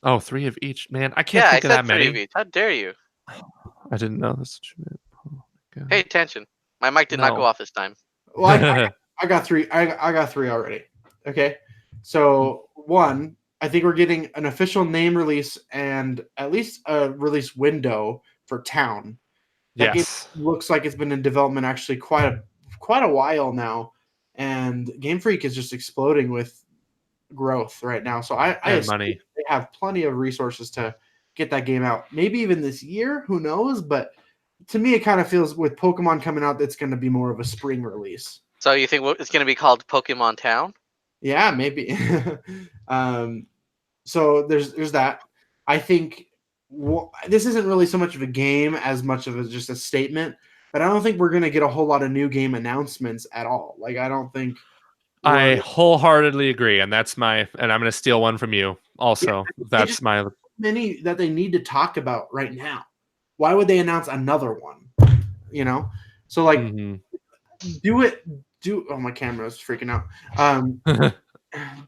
3 of each. Man, I can't think of that many. 3 of each. How dare you? I didn't know this. Oh, pay attention. My mic did not go off this time. Well, I got 3. I got 3 already. Okay. So 1, I think we're getting an official name release and at least a release window for Town. That game Yes. looks like it's been in development actually quite a while now, and Game Freak is just exploding with growth right now. So I And assume money. they have plenty of resources to get that game out. Maybe even this year, who knows? But to me, it kind of feels with Pokemon coming out, that's going to be more of a spring release. So you think it's going to be called Pokemon Town? Yeah, maybe. um, so there's that. I think this isn't really so much of a game as much of just a statement. But I don't think we're going to get a whole lot of new game announcements at all. Like I don't think I we're. wholeheartedly agree, and and I'm going to steal one from you. Yeah, Also, they just that's my many that they need to talk about right now. Why would they announce another one? You know, so like Mhm. do it. Do oh my camera is freaking out.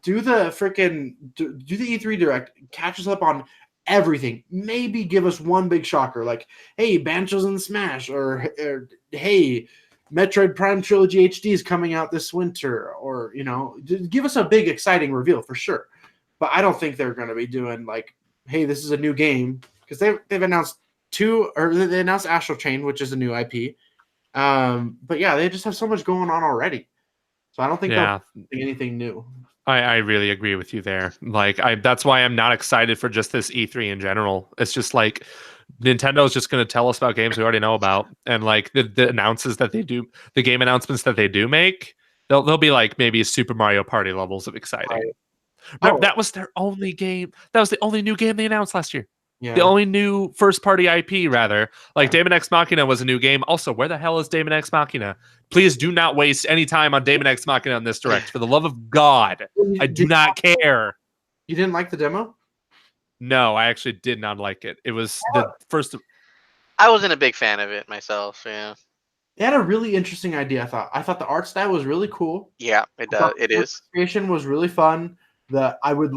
Do the freaking do the E3 direct. Catch us up on everything. Maybe give us one big shocker like, hey, Banjo's in Smash, or hey, Metroid Prime Trilogy HD is coming out this winter, or give us a big exciting reveal for sure. But I don't think they're going to be doing like, hey, this is a new game, because they've announced they announced Astral Chain, which is a new IP. But yeah, they just have so much going on already, so I don't think they'll Yeah, do anything new. I really agree with you there. Like that's why I'm not excited for just this E3 in general. It's just like Nintendo's just going to tell us about games we already know about, and like the announces that they do, the game announcements that they do make, they'll be like maybe Super Mario Party levels of exciting. Right. Oh That was their only game. That was the only new game they announced last year. The yeah. only new first party IP, rather. Like Yeah. Daemon X Machina was a new game. Also, where the hell is Daemon X Machina? Please do not waste any time on Daemon X Machina on this direct. For the love of God, I do not care. You didn't like the demo? No, I actually did not like it. It was the first. I wasn't a big fan of it myself. Yeah. They had a really interesting idea. I thought the art style was really cool. Yeah, I thought it the is. creation was really fun. I would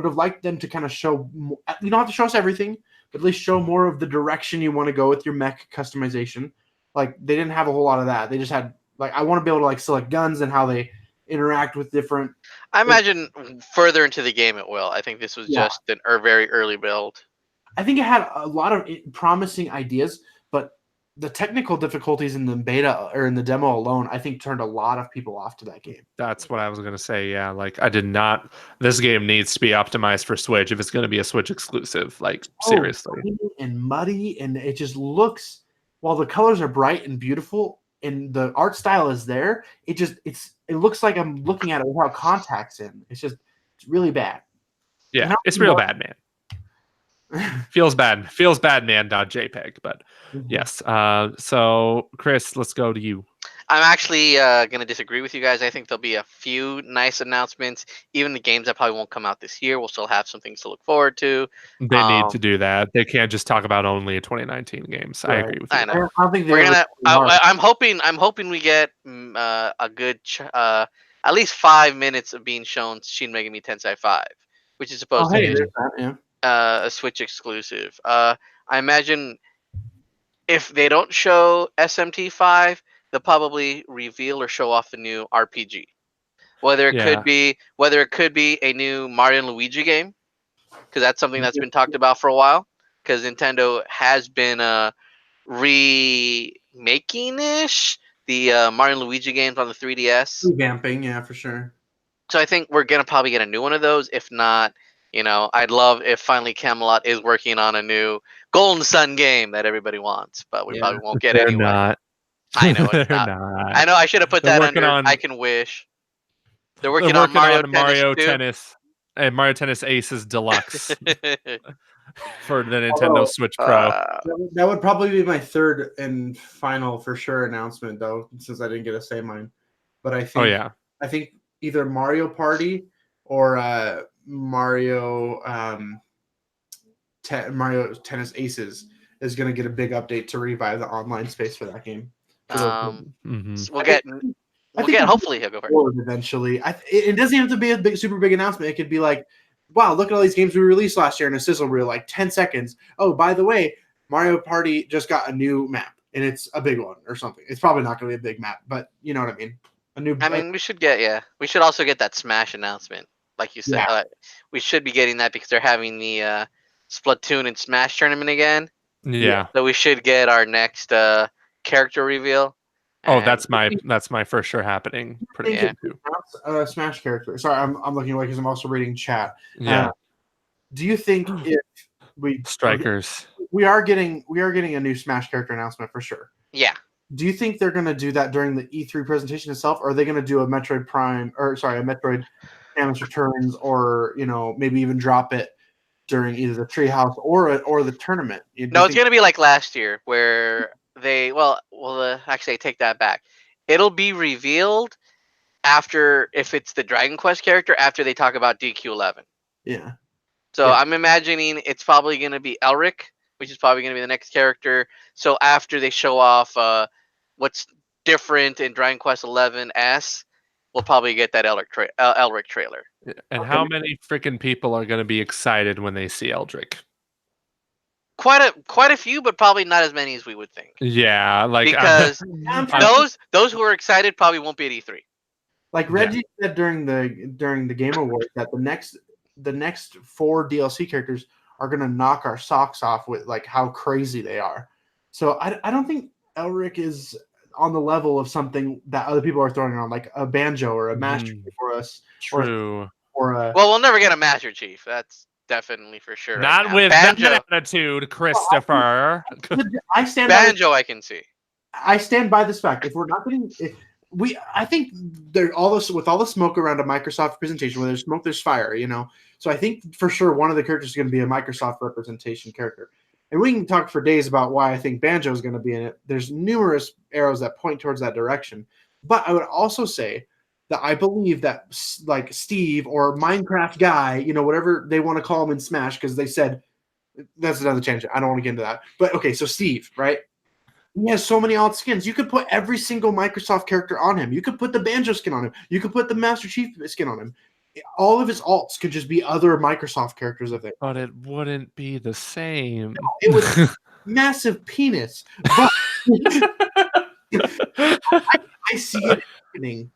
have liked them to kind of show. You don't have to show us everything, but at least show more of the direction you want to go with your mech customization. Like they didn't have a whole lot of that. They just had like, I want to be able to like select guns and how they interact with different. I imagine further into the game it will. I think this was Yeah. just a very early build. I think it had a lot of promising ideas, but the technical difficulties in the beta or in the demo alone, I think turned a lot of people off to that game. That's what I was gonna say. Yeah, like I did not. This game needs to be optimized for Switch if it's gonna be a Switch exclusive. Like seriously. Green and muddy, and it just looks. While the colors are bright and beautiful, and the art style is there, it looks like I'm looking at it without contacts in. It's really bad. Yeah, it's real bad, man. Feels bad, man. .jpeg, but yes. So Chris, let's go to you. I'm actually going to disagree with you guys. I think there'll be a few nice announcements. Even the games that probably won't come out this year will still have some things to look forward to. They need to do that. They can't just talk about only 2019 games. Right. I agree with you. I know. I don't think we're gonna. I'm hoping we get a good, at least 5 minutes of being shown Shin Megami Tensei 5, which is supposed to be a Switch exclusive. I imagine if they don't show SMT 5, they'll probably reveal or show off the new RPG. Whether it could be a new Mario and Luigi game, because that's something that's been talked about for a while. Because Nintendo has been remaking-ish the Mario and Luigi games on the 3DS. Revamping, yeah, for sure. So I think we're gonna probably get a new one of those. If not, I'd love if finally Camelot is working on a new Golden Sun game that everybody wants, but we probably won't get anyway. Not. I know it's They're not. not. I know I should have put They're that under on, I Can Wish. They're working on Mario Tennis and Mario Tennis Aces Deluxe for the Nintendo Switch Pro. That would probably be my third and final for sure announcement, though, since I didn't get to say mine. But I think I think either Mario Party or Mario Tennis Aces is going to get a big update to revive the online space for that game. We'll get hopefully he'll go for it eventually. It doesn't have to be a super big announcement. It could be like, wow, look at all these games we released last year in a sizzle reel, like 10 seconds. Oh, by the way, Mario Party just got a new map, and it's a big one or something. It's probably not going to be a big map, but you know what I mean. We should also get that Smash announcement, like you said. Yeah. We should be getting that because they're having the Splatoon and Smash tournament again. Yeah. So we should get our next character reveal. Oh, And that's my for sure happening pretty Yeah. soon too. Smash character. Sorry, I'm looking away because I'm also reading chat. Yeah. Do you think if we Strikers. we are getting a new Smash character announcement for sure? yeah. Do you think they're going to do that during the E3 presentation itself, or are they going to do a Metroid a Metroid Samus Returns, or maybe even drop it during either the Treehouse or the tournament? No, it's gonna be like last year where they actually I take that back. It'll be revealed after, if it's the Dragon Quest character, after they talk about DQ11. Yeah. So Yeah. I'm imagining it's probably gonna be Elric, which is probably gonna be the next character. So after they show off what's different in Dragon Quest 11S, we'll probably get that Elric trailer. And how many freaking people are going to be excited when they see Eldrick? Quite a few, but probably not as many as we would think. Yeah, like Because those who are excited probably won't be at E3. Like Reggie said during the Game Awards that the next 4 DLC characters are gonna knock our socks off with like how crazy they are. So I don't think Elric is on the level of something that other people are throwing around, like a Banjo or a Master Chief for us. True. Or a Well, we'll never get a Master Chief. That's definitely for sure. Not right with Banjo. that attitude, Christopher. I stand Banjo, I can see. I stand by this fact. If we're not getting, I think there all this with all the smoke around a Microsoft presentation. Where there's smoke, there's fire. So I think for sure one of the characters is going to be a Microsoft representation character, and we can talk for days about why I think Banjo is going to be in it. There's numerous arrows that point towards that direction, but I would also say that I believe that like Steve or Minecraft guy, whatever they want to call him in Smash, because they said that's another tangent. I don't want to get into that, but okay, so Steve, right? He has so many alt skins. You could put every single Microsoft character on him. You could put the Banjo skin on him. You could put the Master Chief skin on him. All of his alts could just be other Microsoft characters if they. But it wouldn't be the same. It was massive penis. But I see it happening.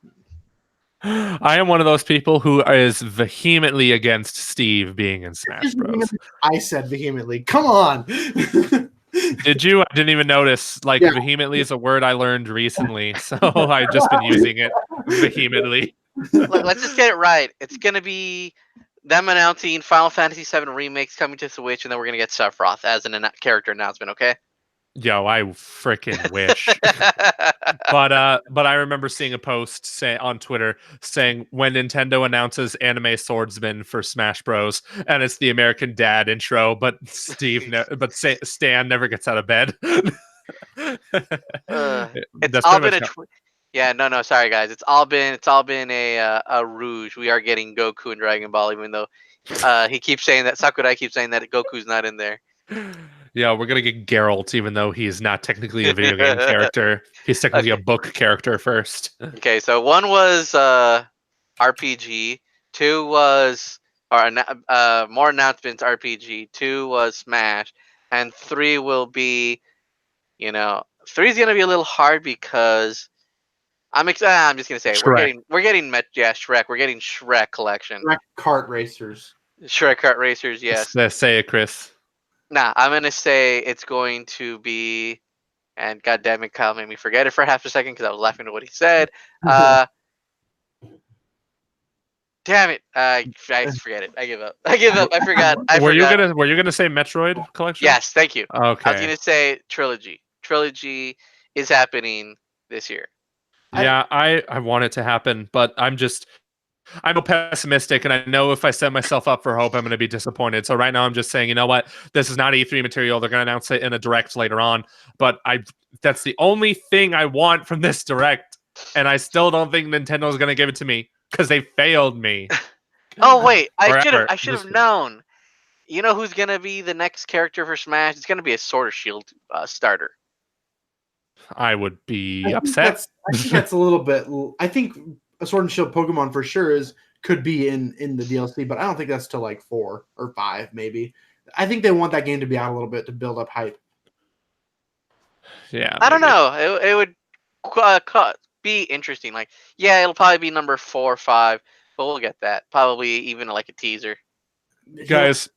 I am one of those people who is vehemently against Steve being in Smash Bros. I said vehemently. Come on. Did you? I didn't even notice. Like, vehemently is a word I learned recently, so I've just been using it vehemently. Look, let's just get it right. It's gonna be them announcing Final Fantasy VII remakes coming to Switch, and then we're gonna get Sephiroth as an character announcement. Okay. Yo, I freaking wish. But I remember seeing a post on Twitter saying when Nintendo announces anime swordsman for Smash Bros, and it's the American Dad intro, but Stan never gets out of bed. It's all been no, sorry guys. It's all been a rouge. We are getting Goku and Dragon Ball, even though he keeps saying that Sakurai keeps saying that Goku's not in there. Yeah, we're gonna get Geralt, even though he's not technically a video game character. He's technically a book character first. Okay, so 1 was RPG, 2 was more announcements RPG, 2 was Smash, and 3 will be, 3 is gonna be a little hard because I'm just gonna say Shrek. we're getting Shrek. We're getting Shrek collection. Shrek kart racers. Shrek kart racers, yes. Say it, Chris. Nah, I'm gonna say it's going to be, and goddamn it, Kyle made me forget it for half a second because I was laughing at what he said. Damn it! I forget it. I give up. I forgot. Were you gonna say Metroid collection? Yes, thank you. Okay. I was gonna say Trilogy. Trilogy is happening this year. Yeah, I want it to happen, but I'm pessimistic, and I know if I set myself up for hope, I'm going to be disappointed. So right now, I'm just saying, you know what? This is not E3 material. They're going to announce it in a direct later on. But that's the only thing I want from this direct, and I still don't think Nintendo is going to give it to me because they failed me. Oh wait, I should have known. You know who's going to be the next character for Smash? It's going to be a Sword or Shield starter. I would be upset. I think that's a little bit. I think a Sword and Shield Pokemon for sure could be in the DLC, but I don't think that's till like 4 or 5 maybe. I think they want that game to be out a little bit to build up hype. Yeah, I don't know. It would be interesting. Like, yeah, it'll probably be number 4 or 5, but we'll get that. Probably even like a teaser. Guys,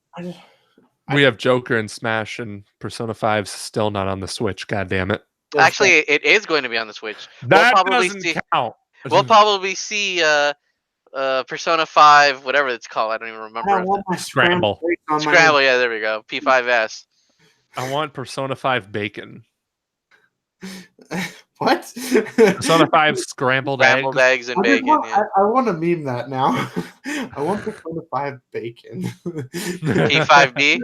We have Joker and Smash, and Persona 5's still not on the Switch. God damn it! Actually, it is going to be on the Switch. That doesn't count. We'll probably see Persona 5, whatever it's called. I don't even remember. I want my Scramble. Scramble, yeah, there we go. P5S. I want Persona 5 bacon. What? Persona 5 scrambled eggs and bacon. I want to meme that now. I want Persona 5 bacon. P5B.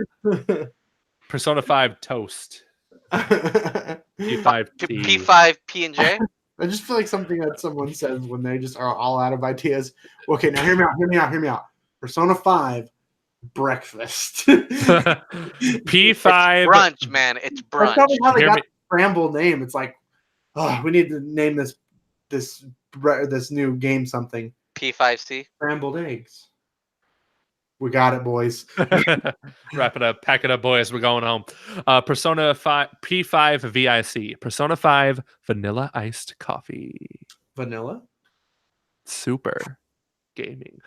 Persona 5 toast. P5 P5 P and J. I just feel like something that someone says when they just are all out of ideas. Okay, now hear me out. Persona 5 breakfast. P5 It's brunch, man. It's brunch. That's probably how they got the scramble name. It's like, oh, we need to name this new game something. P5C. Scrambled eggs. We got it, boys. Wrap it up. Pack it up, boys. We're going home. Persona 5 P5 VIC. Persona 5 vanilla iced coffee. Vanilla? Super gaming.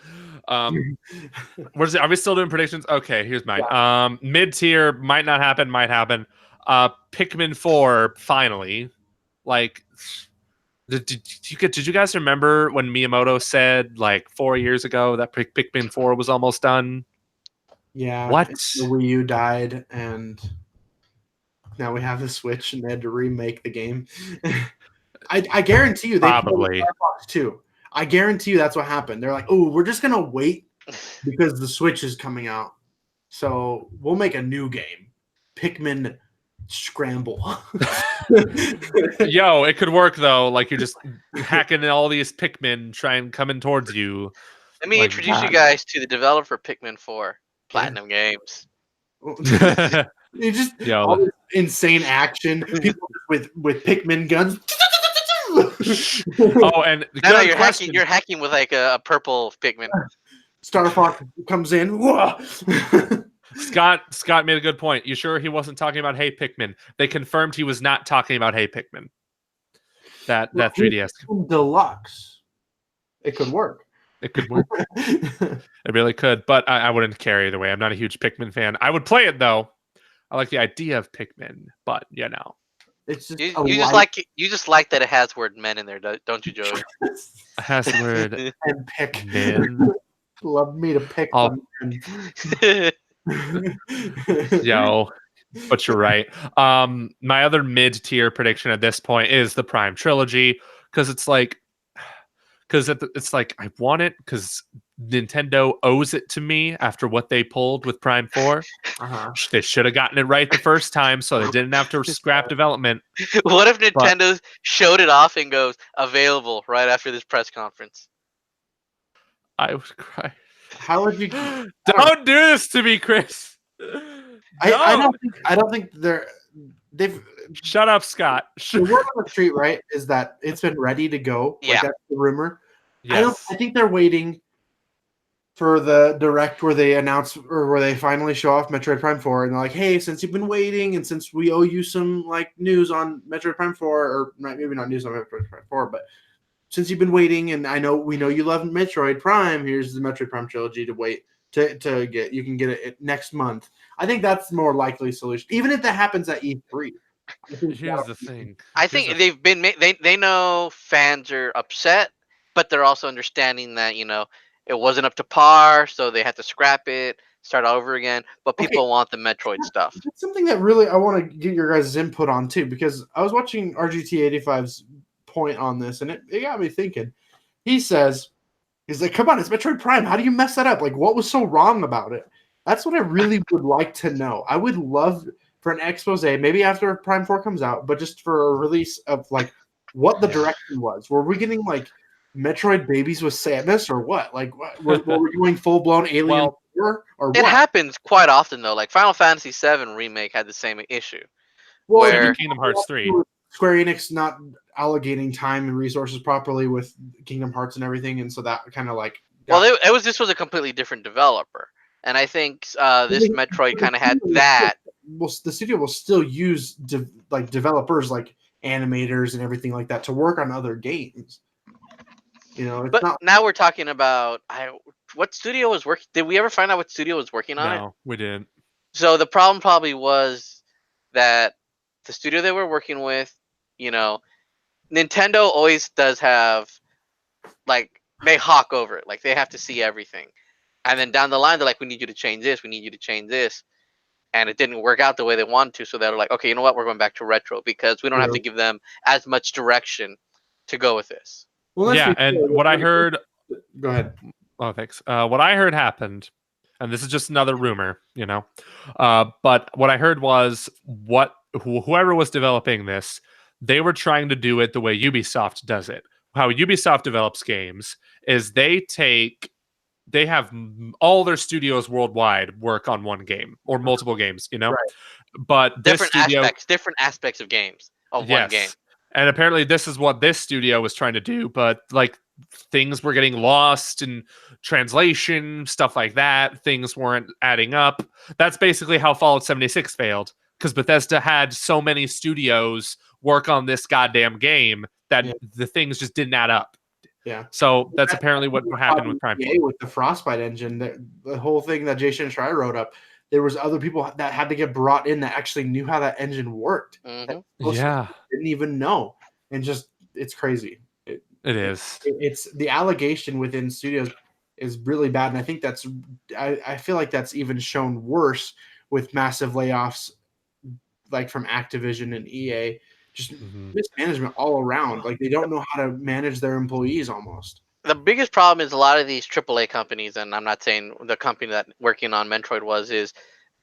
What is it? Are we still doing predictions? Okay, here's mine. Yeah. Mid-tier might not happen, might happen. Pikmin 4 finally. Like, did you guys remember when Miyamoto said like 4 years ago that Pikmin 4 was almost done? Yeah. What? The Wii U died, and now we have the Switch, and they had to remake the game. I guarantee you they probably Firefox too. I guarantee you that's what happened. They're like, oh, we're just gonna wait because the Switch is coming out, so we'll make a new game, Pikmin Scramble. Yo, it could work though. Like you're just hacking all these Pikmin trying coming towards you. Let me introduce you guys to the developer Pikmin 4, Platinum Games. You just all this insane action, people with Pikmin guns. Oh, and no, you're hacking with like a purple Pikmin. Star Fox comes in. Scott made a good point. You sure he wasn't talking about Hey Pikmin? They confirmed he was not talking about Hey Pikmin. That 3DS Deluxe. It could work. It could work. It really could, but I wouldn't care either way. I'm not a huge Pikmin fan. I would play it though. I like the idea of Pikmin, but it's just you just like that it has word men in there, don't you, Joey? It has the word and pick men. Love me to pick. Yo, but you're right. My other mid-tier prediction at this point is the Prime Trilogy, because it's like I want it because Nintendo owes it to me after what they pulled with Prime 4. They should have gotten it right the first time, so they didn't have to scrap development. What if Nintendo showed it off and goes available right after this press conference? I would cry. How would you? Don't do this to me, Chris. I don't think they've. Shut up, Scott. The word on the street, right, is that it's been ready to go. Yeah, like, that's the rumor. Yes. I think they're waiting for the direct where they announce or where they finally show off Metroid Prime 4, and they're like, "Hey, since you've been waiting, and since we owe you some like news on Metroid Prime 4, or maybe not news on Metroid Prime 4, but." Since you've been waiting, and we know you love Metroid Prime, here's the Metroid Prime trilogy to wait to get. You can get it next month. I think that's the more likely solution, even if that happens at E3. Here's the thing. I think they know fans are upset, but they're also understanding that it wasn't up to par, so they had to scrap it, start over again. But people want the Metroid stuff. It's something that really I want to get your guys' input on too, because I was watching RGT85's point on this, and it got me thinking. He's like, come on, it's Metroid Prime. How do you mess that up? Like, what was so wrong about it? That's what I really would like to know. I would love for an expose, maybe after Prime 4 comes out, but just for a release of like what the direction was. Were we getting like Metroid babies with Samus or what? Like, were we going full blown Alien or what? It happens quite often though. Like Final Fantasy VII Remake had the same issue. Where Kingdom Hearts 3. Square Enix not allocating time and resources properly with Kingdom Hearts and everything, and so that kind of like. This was a completely different developer, and I think this Metroid kind of had that. Well, the studio will still use developers like animators and everything like that to work on other games. But now we're talking about what studio was working. Did we ever find out what studio was working on it? No, we didn't. So the problem probably was that the studio they were working with, you know, Nintendo always does have like they hawk over it, like they have to see everything, and then down the line they're like, we need you to change this, we need you to change this, and it didn't work out the way they wanted to, so they're like, okay, you know what, we're going back to retro because we don't have to give them as much direction to go with this. Well, let's Yeah, be and fair, what I heard, Go ahead. oh thanks. What I heard happened, and this is just another rumor, but what I heard was whoever was developing this, they were trying to do it the way Ubisoft does it. How Ubisoft develops games is they have all their studios worldwide work on one game or multiple games, Right. But this studio, different aspects of games of one game. And apparently this is what this studio was trying to do, but like things were getting lost in translation, stuff like that. Things weren't adding up. That's basically how Fallout 76 failed, because Bethesda had so many studios work on this goddamn game that the things just didn't add up. Yeah. So that's apparently what happened with Prime 4. With the Frostbite engine, the whole thing that Jason Schreier wrote up, there was other people that had to get brought in that actually knew how that engine worked. Yeah. Didn't even know. And just, it's crazy. It is. It's the allegation within studios is really bad. And I think I feel like that's even shown worse with massive layoffs like from Activision and EA. Just mismanagement all around. Like they don't know how to manage their employees almost. The biggest problem is a lot of these AAA companies, and I'm not saying the company that working on Metroid is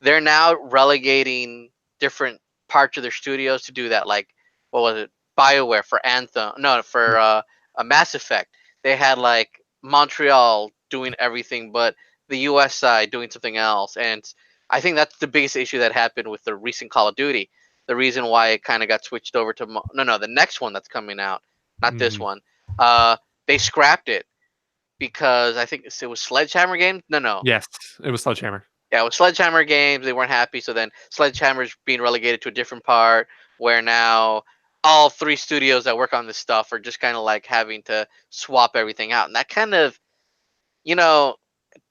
they're now relegating different parts of their studios to do that. Like, what was it? BioWare for Anthem. No, for a Mass Effect. They had like Montreal doing everything, but the US side doing something else. And I think that's the biggest issue that happened with the recent Call of Duty. The reason why it kind of got switched over to the next one that's coming out, not this one. They scrapped it because I think it was Sledgehammer Games. No. Yes, it was Sledgehammer. Yeah, it was Sledgehammer Games. They weren't happy, so then Sledgehammer's being relegated to a different part, where now all three studios that work on this stuff are just kind of like having to swap everything out, and that kind of,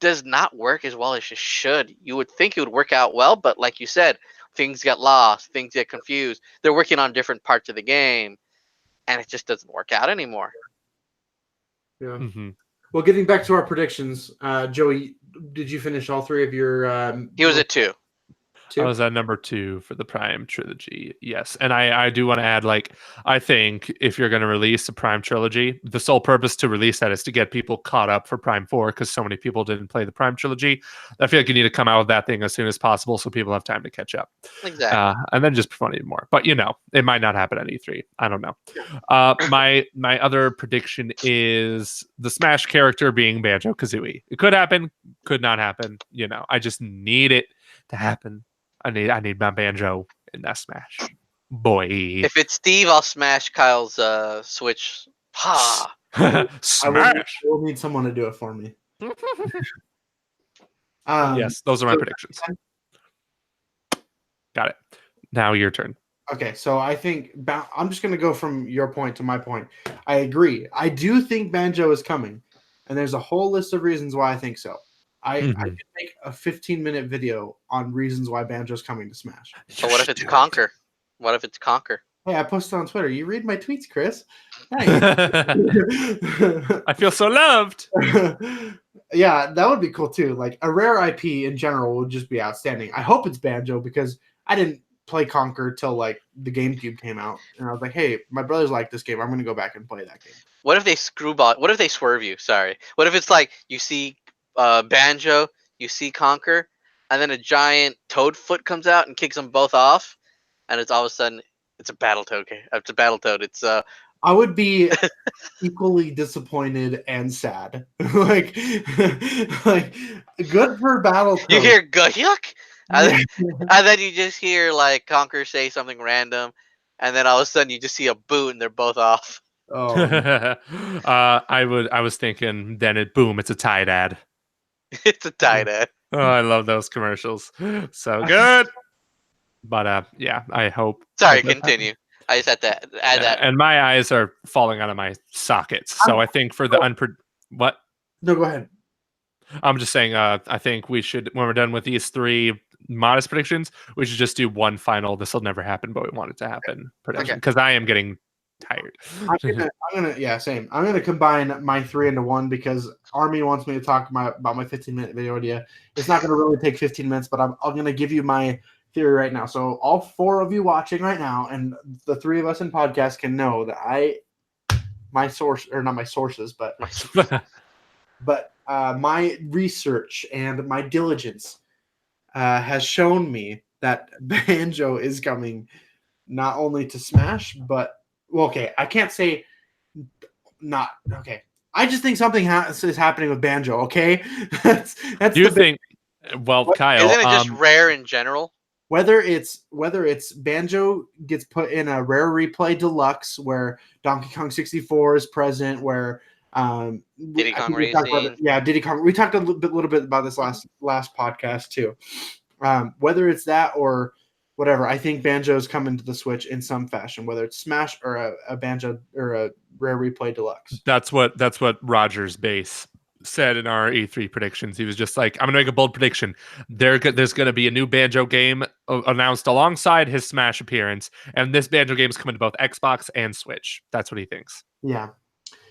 does not work as well as it should. You would think it would work out well, but like you said, things get lost, things get confused. They're working on different parts of the game, and it just doesn't work out anymore. Yeah. Well, getting back to our predictions, Joey, did you finish all three of your? He was at 2. I was at number 2 for the Prime trilogy. Yes. And I do want to add, I think if you're going to release a Prime trilogy, the sole purpose to release that is to get people caught up for Prime 4, because so many people didn't play the Prime trilogy. I feel like you need to come out with that thing as soon as possible so people have time to catch up. Exactly. And then just fun even more. But, it might not happen at E3. I don't know. My other prediction is the Smash character being Banjo-Kazooie. It could happen, could not happen. I just need it to happen. I need my Banjo in that Smash. Boy. If it's Steve, I'll smash Kyle's Switch. Ha! Smash! I will need someone to do it for me. Yes, those are my predictions. Got it. Now your turn. Okay, so I think I'm just going to go from your point to my point. I agree. I do think Banjo is coming, and there's a whole list of reasons why I think so. I could make a 15-minute video on reasons why Banjo's coming to Smash. But what if it's Conquer? What if it's Conquer? Hey, I posted on Twitter. You read my tweets, Chris. I feel so loved. Yeah, that would be cool too. Like a rare IP in general would just be outstanding. I hope it's Banjo because I didn't play Conquer till like the GameCube came out, and I was like, hey, my brothers like this game. I'm going to go back and play that game. What if they What if they swerve you? Sorry. What if it's like you see Banjo, you see Conquer, and then a giant toad foot comes out and kicks them both off, and it's all of a sudden it's a Battletoad. It's a Battletoad. It's I would be equally disappointed and sad. like good for Battletoad. You hear Guyuk, and then you just hear like Conquer say something random, and then all of a sudden you just see a boot and they're both off. Oh. I was thinking then it's a Tide ad. It's a Tide ad. Oh, I love those commercials. So good. But yeah, I hope. Sorry, continue. I just had to add that. And my eyes are falling out of my sockets. So I think for the what? No, go ahead. I'm just saying. I think we should, when we're done with these 3, modest predictions, we should just do one final. This will never happen, but we want it to happen prediction because I am getting tired. Same. I'm gonna combine my 3 into 1 because Army wants me to talk about my 15-minute video idea. It's not gonna really take 15 minutes, but I'm gonna give you my theory right now. So all 4 of you watching right now, and the 3 of us in podcast can know that my source, or not my sources, but my research and my diligence has shown me that Banjo is coming not only to Smash, but okay, I can't say not okay. I just think something is happening with Banjo. Okay, that's. Do you think? Well, Kyle, isn't it just rare in general? Whether it's Banjo gets put in a Rare Replay Deluxe where Donkey Kong 64 is present, where Diddy Kong Racing, Diddy Kong. We talked a little bit about this last podcast too. Whether it's that or whatever, I think Banjo's coming to the Switch in some fashion, whether it's Smash or a Banjo or a Rare Replay Deluxe. That's what Rogers Base said in our E3 predictions. He was just like, I'm gonna make a bold prediction. There's gonna be a new Banjo game announced alongside his Smash appearance, and this Banjo game is coming to both Xbox and Switch. That's what he thinks. Yeah.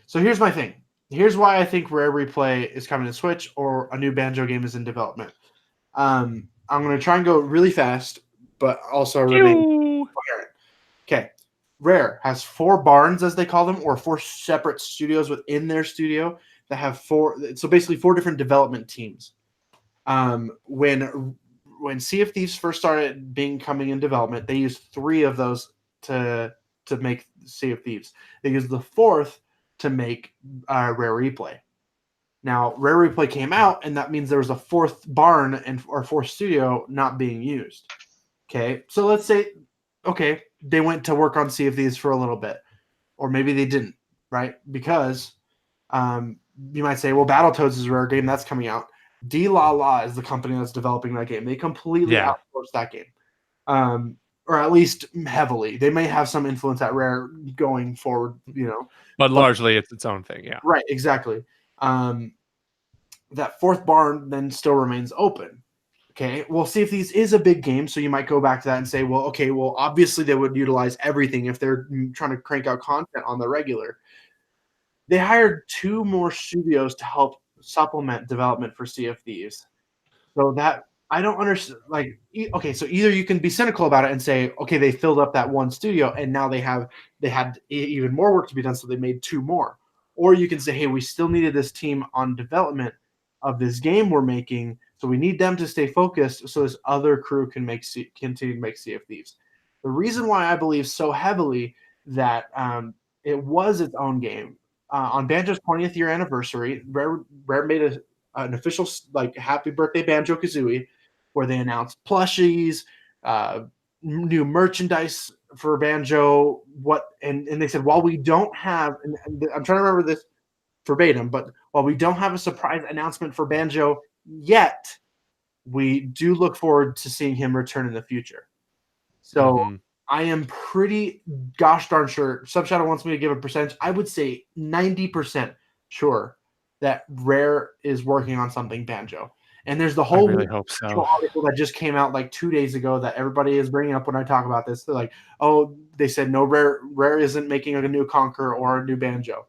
So here's my thing. Here's why I think Rare Replay is coming to Switch or a new Banjo game is in development. I'm gonna try and go really fast, but also remain coherent. Okay. Rare has 4 barns, as they call them, or 4 separate studios within their studio that have 4. So basically 4 different development teams. When Sea of Thieves first started coming in development, they used 3 of those to make Sea of Thieves. They used the 4th to make Rare Replay. Now, Rare Replay came out, and that means there was a 4th barn or 4th studio not being used. Okay, so let's say, okay, they went to work on Sea of Thieves for a little bit, or maybe they didn't, right? Because you might say, well, Battletoads is a Rare game that's coming out. D-La-La is the company that's developing that game. They completely outsourced that game, or at least heavily. They may have some influence at Rare going forward, but largely it's its own thing. Yeah, right, exactly. That 4th barn then still remains open. Okay, well, Sea of Thieves is a big game, so you might go back to that and say, well, okay, well, obviously they would utilize everything if they're trying to crank out content on the regular. They hired 2 more studios to help supplement development for Sea of Thieves. So that, I don't understand, okay, so either you can be cynical about it and say, okay, they filled up that 1 studio and now they had even more work to be done, so they made 2 more. Or you can say, hey, we still needed this team on development of this game we're making, so we need them to stay focused so this other crew can continue to make Sea of Thieves. The reason why I believe so heavily that it was its own game, on Banjo's 20th year anniversary, Rare made an official happy birthday Banjo-Kazooie, where they announced plushies, new merchandise for Banjo, and they said, while we don't have, and I'm trying to remember this verbatim, but while we don't have a surprise announcement for Banjo yet, we do look forward to seeing him return in the future. So I am pretty gosh darn sure. Subshadow wants me to give a percentage. I would say 90% sure that Rare is working on something Banjo. And there's the whole article that just came out like 2 days ago that everybody is bringing up when I talk about this. They're like, oh, they said no, Rare isn't making a new Conquer or a new Banjo.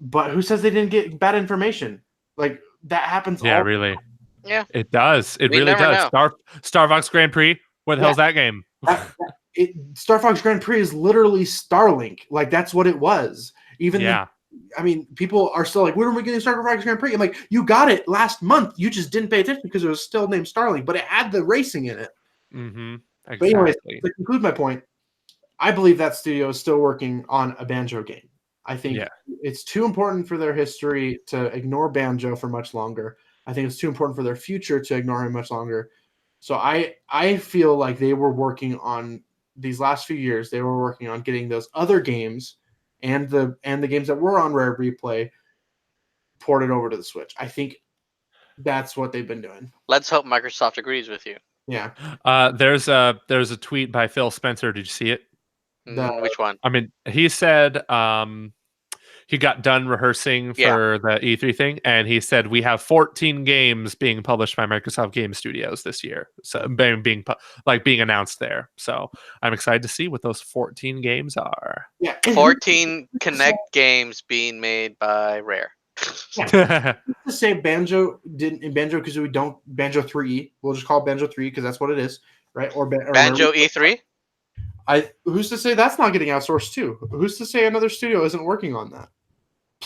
But who says they didn't get bad information? Like that happens. Yeah, really. Yeah, it does. It really does. Star Fox Grand Prix. Where the hell's that game? Star Fox Grand Prix is literally Starlink. Like that's what it was. People are still like, when are we getting Star Fox Grand Prix? I'm like, you got it last month. You just didn't pay attention because it was still named Starlink, but it had the racing in it. Mm-hmm. Exactly. But anyways, to conclude my point, I believe that studio is still working on a Banjo game. I think it's too important for their history to ignore Banjo for much longer. I think it's too important for their future to ignore him much longer. So I feel like they were working on these last few years. They were working on getting those other games and the games that were on Rare Replay ported over to the Switch. I think that's what they've been doing. Let's hope Microsoft agrees with you. Yeah. There's a tweet by Phil Spencer. Did you see it? Which one? I mean, he said he got done rehearsing Yeah. for the E3 thing, and he said we have 14 games being published by Microsoft Game Studios this year, so being announced there. So I'm excited to see what those 14 games are. Yeah, 14 Connect games being made by Rare. to say Banjo-Kazooie don't Banjo 3. We'll just call it Banjo 3 because that's what it is, right? Or Banjo E3. Who's to say that's not getting outsourced too? Who's to say another studio isn't working on that?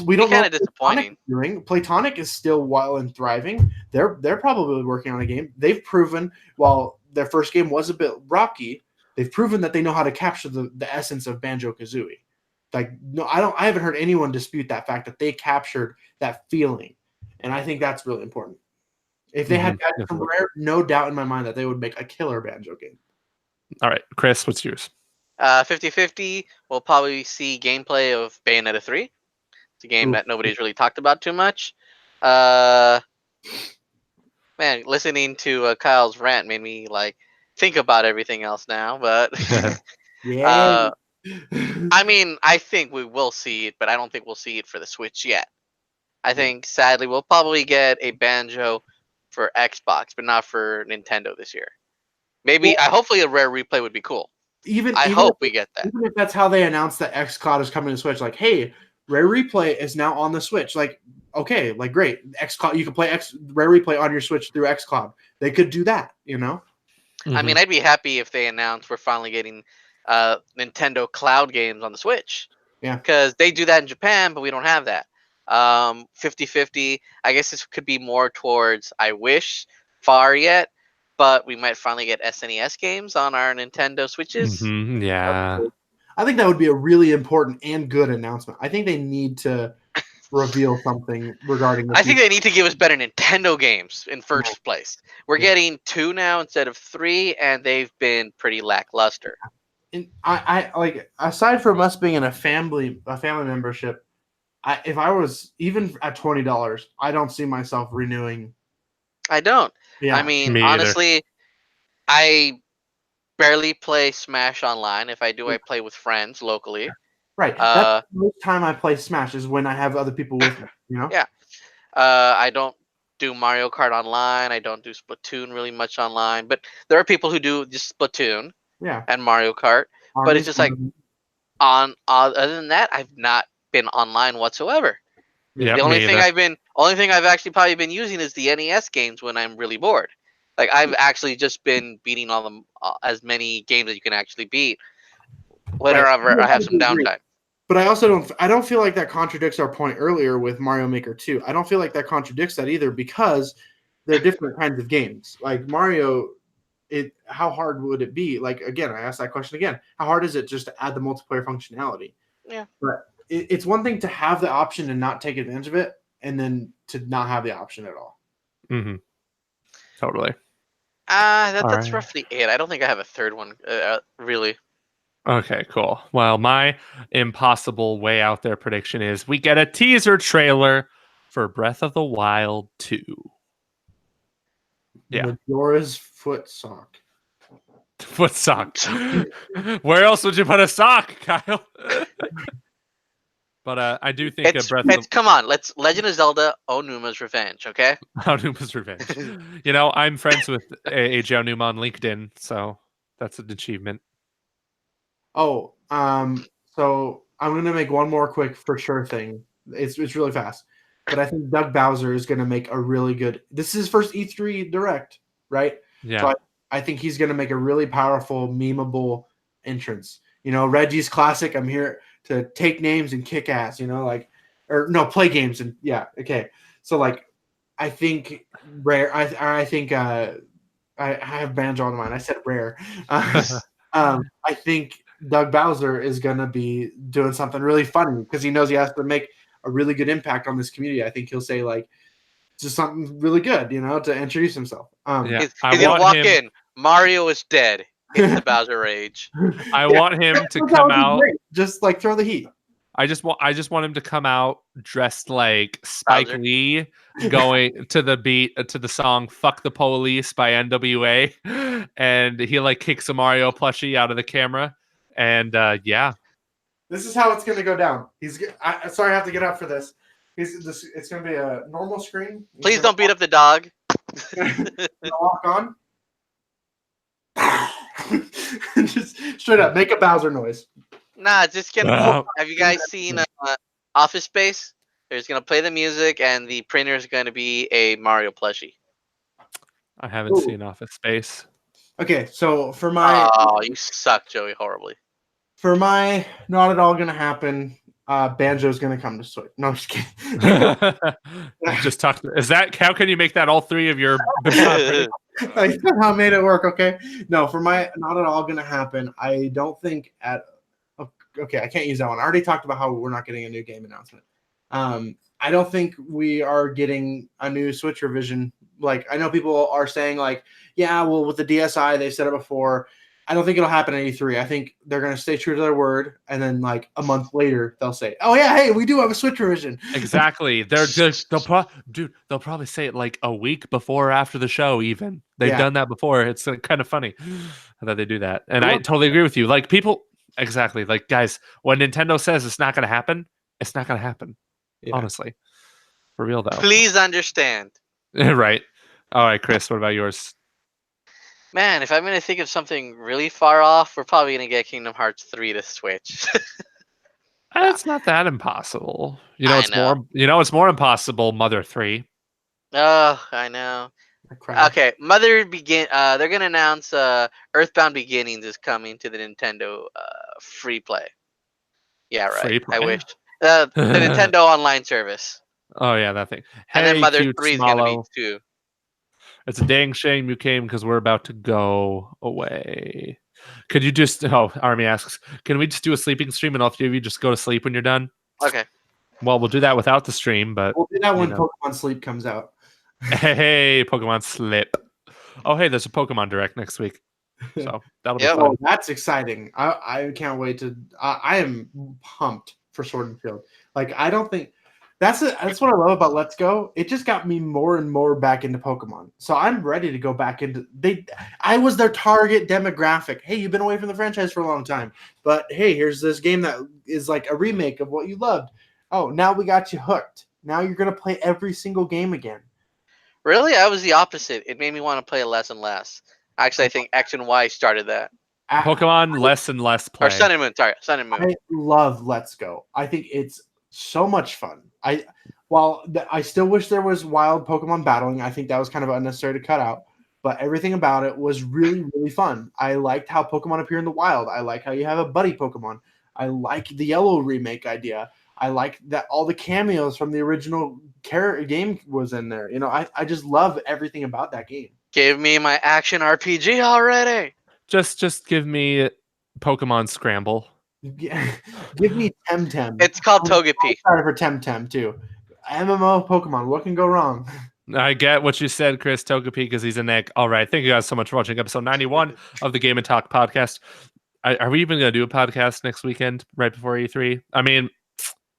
We Be don't know. kind of disappointing. Platonic is still wild and thriving. They're probably working on a game. They've proven, while their first game was a bit rocky, they've proven that they know how to capture the essence of Banjo-Kazooie. Like, no, I haven't heard anyone dispute that fact that they captured that feeling, and I think that's really important. If they had guys from Rare, no doubt in my mind that they would make a killer Banjo game. All right, Chris, what's yours? 50-50. We'll probably see gameplay of Bayonetta 3. It's a game that nobody's really talked about too much. Man, listening to Kyle's rant made me like think about everything else now. But Yeah. I mean, I think we will see it, but I don't think we'll see it for the Switch yet. I think sadly we'll probably get a Banjo for Xbox, but not for Nintendo this year. Maybe, hopefully, a Rare replay would be cool. I hope we get that. Even if that's how they announce that xCloud is coming to Switch, like, hey, Rare Replay is now on the Switch. Like, okay, like great. xCloud, you can play Rare Replay on your Switch through xCloud. They could do that, you know? I mean, I'd be happy if they announced we're finally getting Nintendo Cloud games on the Switch. Yeah. Because they do that in Japan, but we don't have that. 50-50. I guess this could be more towards I wish far yet, but we might finally get SNES games on our Nintendo Switches. Yeah. I think that would be a really important and good announcement. I think they need to reveal something regarding this. I think they need to give us better Nintendo games in first place. We're getting 2 now instead of 3, and they've been pretty lackluster. And I like, aside from us being in a family membership, if I was even at $20, I don't see myself renewing. I don't. Yeah. I mean, honestly, I barely play Smash online. If I do, I play with friends locally. Right. That's the most time I play Smash is when I have other people with me, you know? Yeah. I don't do Mario Kart online. I don't do Splatoon really much online. But there are people who do just Splatoon and Mario Kart. But it's just like, other than that, I've not been online whatsoever. The only thing I've actually probably been using is the NES games when I'm really bored. Like, I've actually just been beating all them, as many games as you can actually beat whenever I have some downtime. But I don't feel like that contradicts our point earlier with Mario Maker 2. I don't feel like that contradicts that either, because they're different kinds of games. Like Mario, how hard would it be? Like, again, I asked that question again. How hard is it just to add the multiplayer functionality? Yeah. But it's one thing to have the option and not take advantage of it, and then to not have the option at all. Mm-hmm. Totally. That's roughly it. I don't think I have a third one, really. Okay, cool. Well, my impossible way out there prediction is we get a teaser trailer for Breath of the Wild 2. Yeah. Majora's Foot Sock. Foot sock. Where else would you put a sock, Kyle? But I do think come on, let's Legend of Zelda Onuma's Revenge, okay? Onuma's Revenge. You know, I'm friends with AJ Onuma on LinkedIn, so that's an achievement. Oh, so I'm gonna make one more quick for sure thing. It's really fast, but I think Doug Bowser is gonna make a really good. This is his first E3 Direct, right? Yeah. So I think he's gonna make a really powerful, memeable entrance. You know, Reggie's classic. I'm here to take names and kick ass. You know, like, or no, play games and okay. So like, I think Rare. I think I have Banjo on mind. I said Rare. I think Doug Bowser is going to be doing something really funny because he knows he has to make a really good impact on this community. I think he'll say like just something really good, you know, to introduce himself. He's going to walk in. Mario is dead. It's the Bowser rage. I want him to come out. Just like throw the heat. I just want him to come out dressed like Spike Lee, going to the beat to the song "Fuck the Police" by NWA, and he like kicks a Mario plushie out of the camera, and This is how it's going to go down. Sorry, I have to get up for this. It's going to be a normal screen. Please don't beat up the dog. Walk on. Just straight up, make a Bowser noise. Nah, it's just gonna. Have you guys seen Office Space? There's gonna play the music, and the printer is gonna be a Mario plushie. I haven't seen Office Space. Okay, so for my you suck, Joey, horribly. For my not at all gonna happen, Banjo's gonna come to Switch. No, I'm just kidding. Just talk. Is that how can you make that all three of your? I somehow made it work. Okay, no, for my not at all gonna happen. I don't think okay, I can't use that one. I already talked about how we're not getting a new game announcement. I don't think we are getting a new Switch revision. Like, I know people are saying, like, yeah, well, with the DSi, they've said it before. I don't think it'll happen at E3. I think they're going to stay true to their word, and then, like, a month later, they'll say, oh, yeah, hey, we do have a Switch revision. Exactly. They'll probably say it, like, a week before or after the show, even. They've done that before. It's kind of funny that they do that. And I totally agree with you. Like, people, exactly. Like, guys, when Nintendo says it's not going to happen, it's not going to happen. Yeah. Honestly. For real, though. Please understand. Right. All right, Chris, what about yours? Man, if I'm going to think of something really far off, we're probably going to get Kingdom Hearts 3 to Switch. It's not that impossible. It's more impossible, Mother 3. Oh, I know. Okay, Mother they're going to announce Earthbound Beginnings is coming to the Nintendo free play. Yeah, right. Free play? I wish. The Nintendo Online service. Oh, yeah, that thing. And then Mother 3 is going to be too. It's a dang shame you came because we're about to go away. Could you just... Oh, Army asks, can we just do a sleeping stream and all three of you just go to sleep when you're done? Okay. Well, we'll do that without the stream, but... We'll do that when Pokemon Sleep comes out. Hey, Pokemon Slip. Oh, hey, there's a Pokemon Direct next week. So that'll be fun. Well, that's exciting. I can't wait to... I am pumped for Sword and Shield. Like, I don't think... That's what I love about Let's Go. It just got me more and more back into Pokemon. So I'm ready to go back into... I was their target demographic. Hey, you've been away from the franchise for a long time. But hey, here's this game that is like a remake of what you loved. Oh, now we got you hooked. Now you're going to play every single game again. Really? I was the opposite. It made me want to play less and less. Actually, I think X and Y started that. Pokemon less and less play. Or Sun and Moon. Sorry, Sun and Moon. I love Let's Go. I think it's so much fun. I still wish there was wild Pokemon battling. I think that was kind of unnecessary to cut out. But everything about it was really, really fun. I liked how Pokemon appear in the wild. I like how you have a buddy Pokemon. I like the Yellow remake idea. I like that all the cameos from the original game was in there. You know, I just love everything about that game. Give me my action RPG already. Just give me Pokemon Scramble. Give me Temtem. It's called Togepi. I'm excited for Temtem too. MMO Pokemon. What can go wrong? I get what you said, Chris. Togepi, because he's an egg. All right. Thank you guys so much for watching episode 91 of the Game and Talk podcast. Are we even going to do a podcast next weekend right before E3? I mean,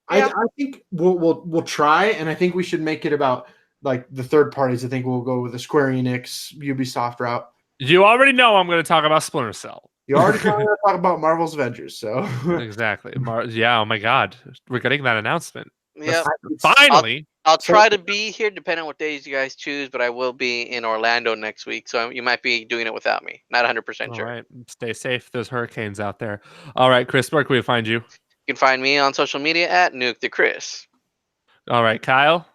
I think we'll try, and I think we should make it about like the third parties. I think we'll go with the Square Enix, Ubisoft route. You already know I'm going to talk about Splinter Cell. You already going to talk about Marvel's Avengers, so exactly. Yeah. Oh my God, we're getting that announcement. Yeah. Finally. I'll try to be here, depending on what days you guys choose, but I will be in Orlando next week, so you might be doing it without me. Not 100% sure. All right. Stay safe. There's hurricanes out there. All right, Chris, where can we find you? You can find me on social media at Nuke the Chris. All right, Kyle.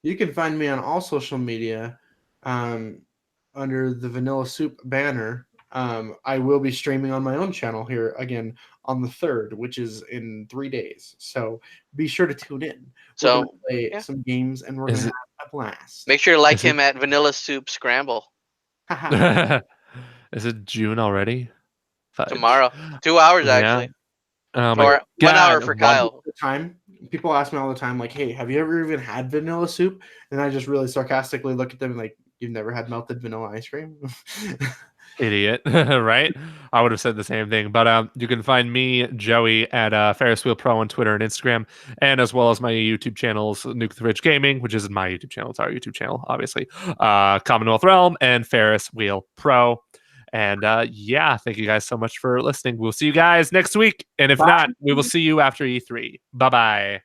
You can find me on all social media under the Vanilla Soup banner. I will be streaming on my own channel here again on the 3rd, which is in 3 days. So be sure to tune in. We're gonna play some games, and we're going to have a blast. Make sure to like him at Vanilla Soup Scramble. Is it June already? Tomorrow. 2 hours, actually. Or 1 hour for Kyle. People ask me all the time, like, hey, have you ever even had vanilla soup? And I just really sarcastically look at them and like, you've never had melted vanilla ice cream? Idiot, right? I would have said the same thing. But you can find me, Joey, at Ferris Wheel Pro on Twitter and Instagram, and as well as my YouTube channels, Nuke the Rich Gaming, which isn't my YouTube channel, it's our YouTube channel, obviously, Commonwealth Realm, and Ferris Wheel Pro. And yeah, thank you guys so much for listening. We'll see you guys next week. And if not, we will see you after E3. Bye-bye.